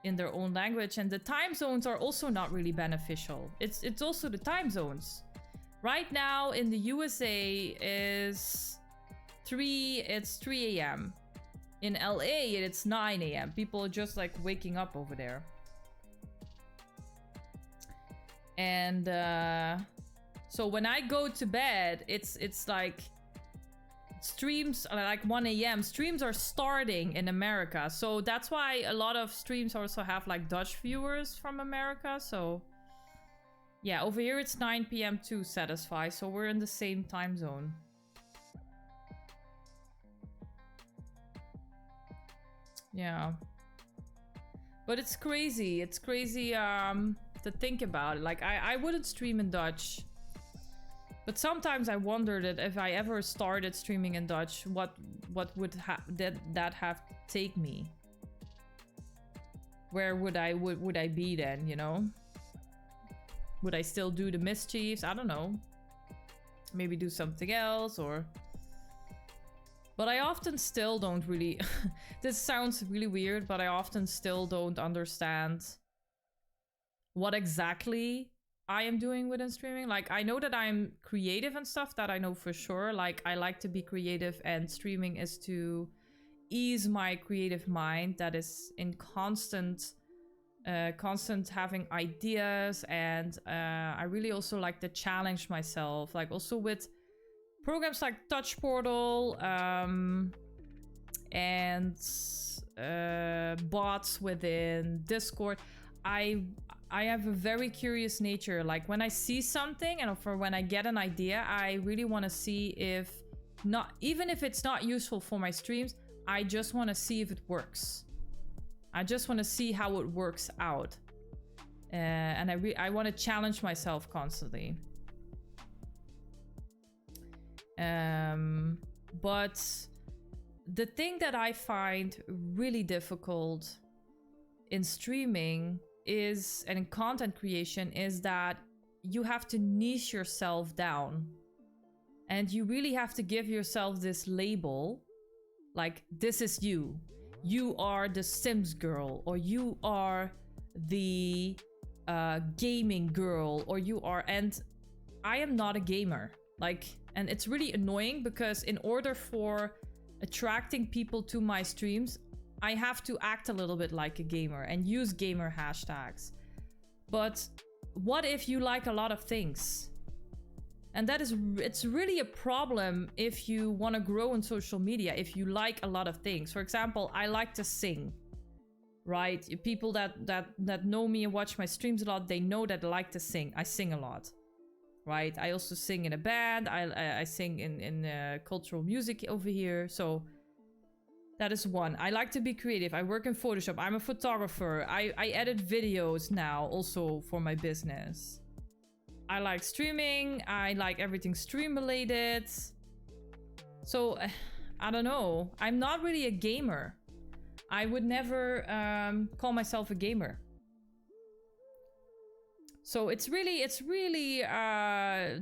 in their own language, and the time zones are also not really beneficial. It's also the time zones. Right now in the USA is 3 a.m. In LA it's 9 a.m. People are just like waking up over there. And so when I go to bed, it's like streams are like 1 a.m. Streams are starting in America. So that's why a lot of streams also have like Dutch viewers from America. So yeah, over here it's 9 p.m. to satisfy. So we're in the same time zone. Yeah. But it's crazy. It's crazy to think about it. Like I wouldn't stream in Dutch. But sometimes I wonder that if I ever started streaming in Dutch, what would that have to take me? Where would I be then, you know? Would I still do the mischiefs? I don't know. Maybe do something else or... But I often still don't really... This sounds really weird, but I often still don't understand what exactly I am doing within streaming. Like, I know that I'm creative and stuff, that I know for sure. Like, I like to be creative, and streaming is to ease my creative mind that is in constant having ideas. And I really also like to challenge myself. Like, also with programs like Touch Portal and bots within Discord, I have a very curious nature. Like when I see something and for when I get an idea, I really want to see if not, even if it's not useful for my streams, I just want to see if it works. I just want to see how it works out. And I want to challenge myself constantly. But the thing that I find really difficult in streaming is, and in content creation, is that you have to niche yourself down. And you really have to give yourself this label. Like, this is you. You are the Sims girl, or you are the gaming girl, or you are... And I am not a gamer. Like, and it's really annoying because in order for attracting people to my streams, I have to act a little bit like a gamer and use gamer hashtags. But what if you like a lot of things? And that is, it's really a problem if you want to grow on social media, if you like a lot of things. For example, I like to sing, right? People that know me and watch my streams a lot, they know that I like to sing. I sing a lot, right? I also sing in a band. I sing in cultural music over here. So that is one. I like to be creative. I work in Photoshop. I'm a photographer. I edit videos now also for my business. I like streaming. I like everything stream related. So, I don't know. I'm not really a gamer. I would never call myself a gamer. So it's really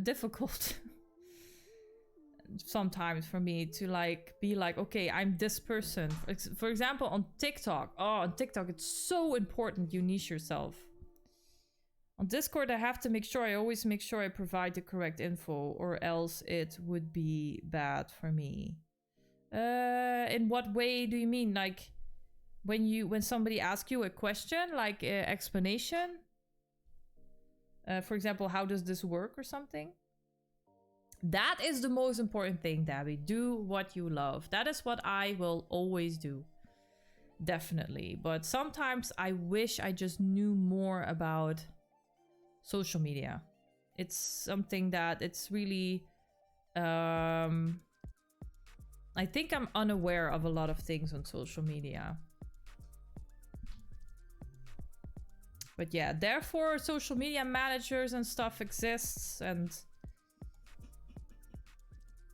difficult sometimes for me to like be like, okay, I'm this person. For example, on TikTok. Oh, on TikTok, it's so important you niche yourself. On Discord, I have to make sure, I always make sure I provide the correct info, or else it would be bad for me. In what way do you mean? Like when somebody asks you a question, like explanation? For example, how does this work or something? That is the most important thing, Dabby. Do what you love. That is what I will always do. Definitely. But sometimes I wish I just knew more about social media. It's something that it's really I think I'm unaware of a lot of things on social media. But yeah, therefore social media managers and stuff exists, and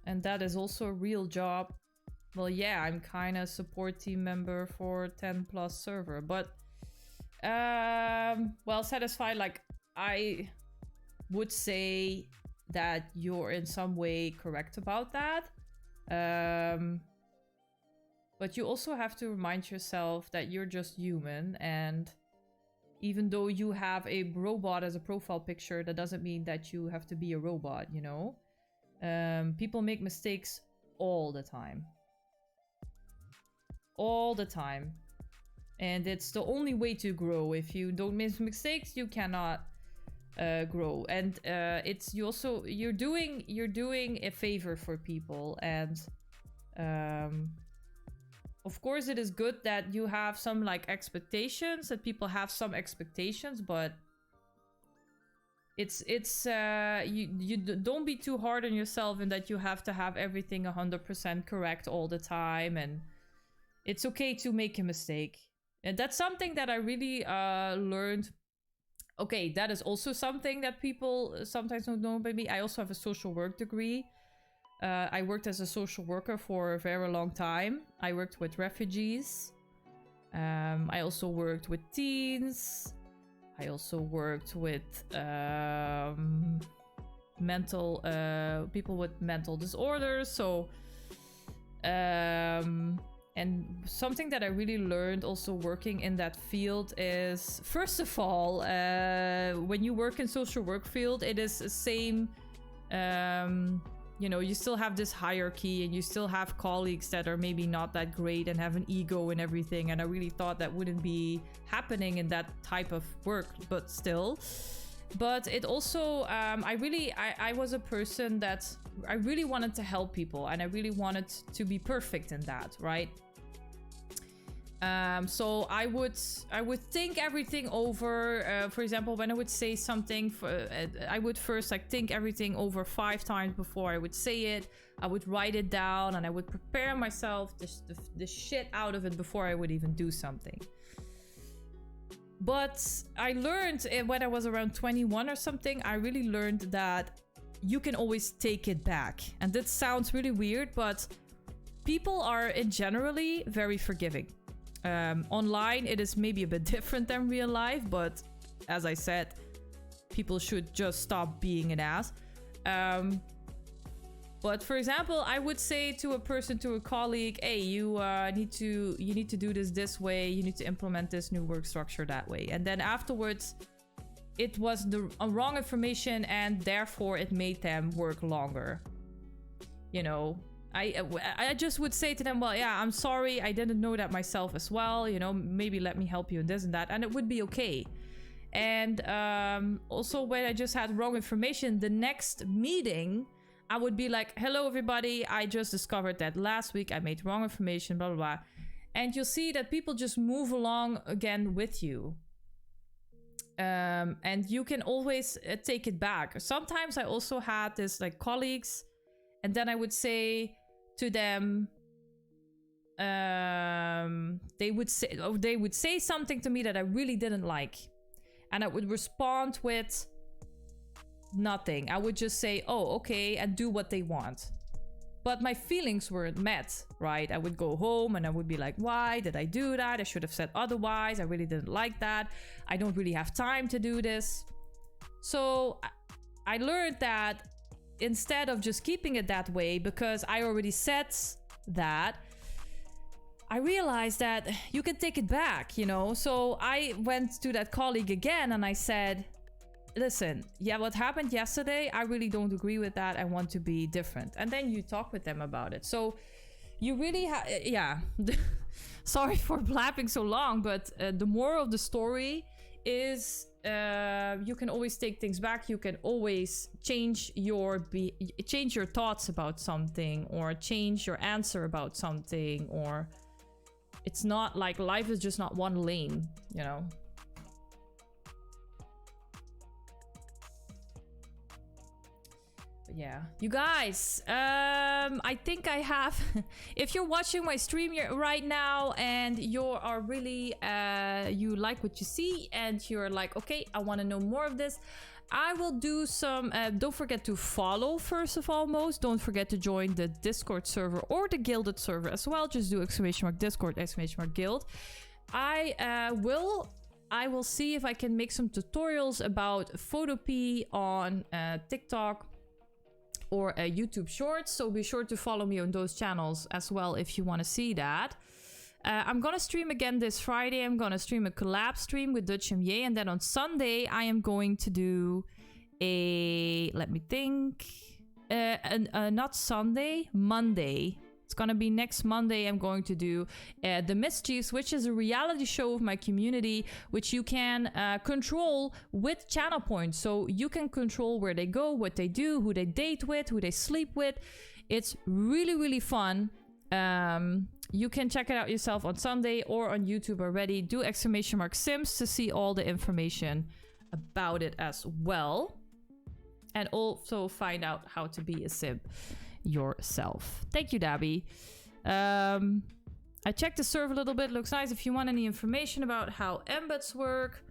that is also a real job. Well, yeah, I'm kind of support team member for 10 plus server, but well, satisfied, like, I would say that you're in some way correct about that. But you also have to remind yourself that you're just human, and even though you have a robot as a profile picture, that doesn't mean that you have to be a robot, you know? People make mistakes all the time. All the time. And it's the only way to grow. If you don't make mistakes, you cannot grow. And it's you're doing a favor for people. And of course it is good that you have some like expectations, that people have some expectations, but it's you don't be too hard on yourself in that you have to have everything 100% correct all the time, and it's okay to make a mistake. And that's something that I really learned. Okay, that is also something that people sometimes don't know about me. I also have a social work degree. I worked as a social worker for a very long time. I worked with refugees. I also worked with teens. I also worked with people with mental disorders. So, and something that I really learned also working in that field is, first of all, when you work in social work field, it is the same. You know, you still have this hierarchy, and you still have colleagues that are maybe not that great and have an ego and everything. And I really thought that wouldn't be happening in that type of work, but still. But it also, I was a person that I really wanted to help people, and I really wanted to be perfect in that, right? So I would think everything over. For example, when I would say something, I would first like think everything over 5 times before I would say it. I would write it down, and I would prepare myself the shit out of it before I would even do something. But I learned when I was around 21 or something, I really learned that you can always take it back. And that sounds really weird, but people are generally very forgiving. Online, it is maybe a bit different than real life, but as I said, people should just stop being an ass. But for example, I would say to a person, to a colleague, hey, you need to do this way, you need to implement this new work structure that way. And then afterwards, it was the wrong information, and therefore it made them work longer. You know, I just would say to them, well, yeah, I'm sorry, I didn't know that myself as well, you know, maybe let me help you in this and that, and it would be okay. And also when I just had wrong information, the next meeting, I would be like, hello everybody, I just discovered that last week I made wrong information, blah, blah, blah. And you'll see that people just move along again with you. And you can always take it back. Sometimes I also had this like colleagues, and then I would say to them, they would say something to me that I really didn't like, and I would respond with nothing. I would just say, oh, okay, and do what they want. But my feelings weren't met, right? I would go home and I would be like, why did I do that? I should have said otherwise. I really didn't like that. I don't really have time to do this. So I learned that instead of just keeping it that way, because I already said that, I realized that you can take it back, you know? So I went to that colleague again and I said, listen, yeah, what happened yesterday, I really don't agree with that. I want to be different. And then you talk with them about it. So you really yeah. Sorry for blabbing so long, but the moral of the story is you can always take things back. You can always change your thoughts about something, or change your answer about something, or it's not like life is just not one lane, you know? Yeah, you guys, I think I have if you're watching my stream right now and you are really you like what you see and you're like, okay, I want to know more of this, I will do some don't forget to follow first of all. Don't forget to join the Discord server or the Guilded server as well. Just do !Discord !Guild. I will see if I can make some tutorials about PHOTOPEA on TikTok or YouTube Shorts, so be sure to follow me on those channels as well if you want to see that. I'm gonna stream again this Friday. I'm gonna stream a collab stream with Dutch MJ, and then on Sunday I am going to do a, let me think, not Sunday, Monday. It's gonna be next Monday. I'm going to do The Mischiefs, which is a reality show of my community, which you can control with channel points. So you can control where they go, what they do, who they date with, who they sleep with. It's really, really fun. You can check it out yourself on Sunday or on YouTube already. Do !Sims to see all the information about it as well. And also find out how to be a sim yourself. Thank you, Dabby. I checked the server a little bit. Looks nice. If you want any information about how embeds work,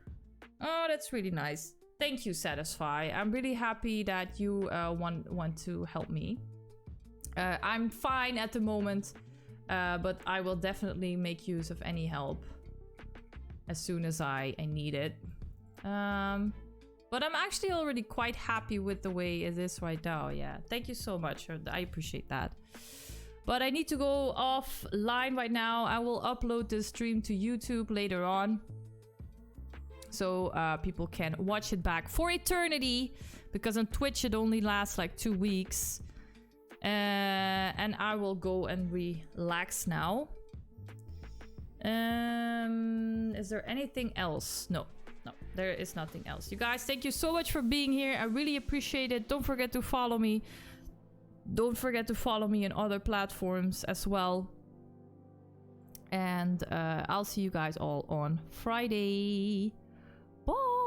oh, that's really nice. Thank you, Satisfy. I'm really happy that you want to help me. I'm fine at the moment, but I will definitely make use of any help as soon as I need it. But I'm actually already quite happy with the way it is right now. Yeah, thank you so much. I appreciate that. But I need to go offline right now. I will upload this stream to YouTube later on, so people can watch it back for eternity, because on Twitch it only lasts like 2 weeks. And I will go and relax now. Is there anything else? No, there is nothing else. You guys, thank you so much for being here. I really appreciate it. Don't forget to follow me. Don't forget to follow me on other platforms as well. And I'll see you guys all on Friday. Bye.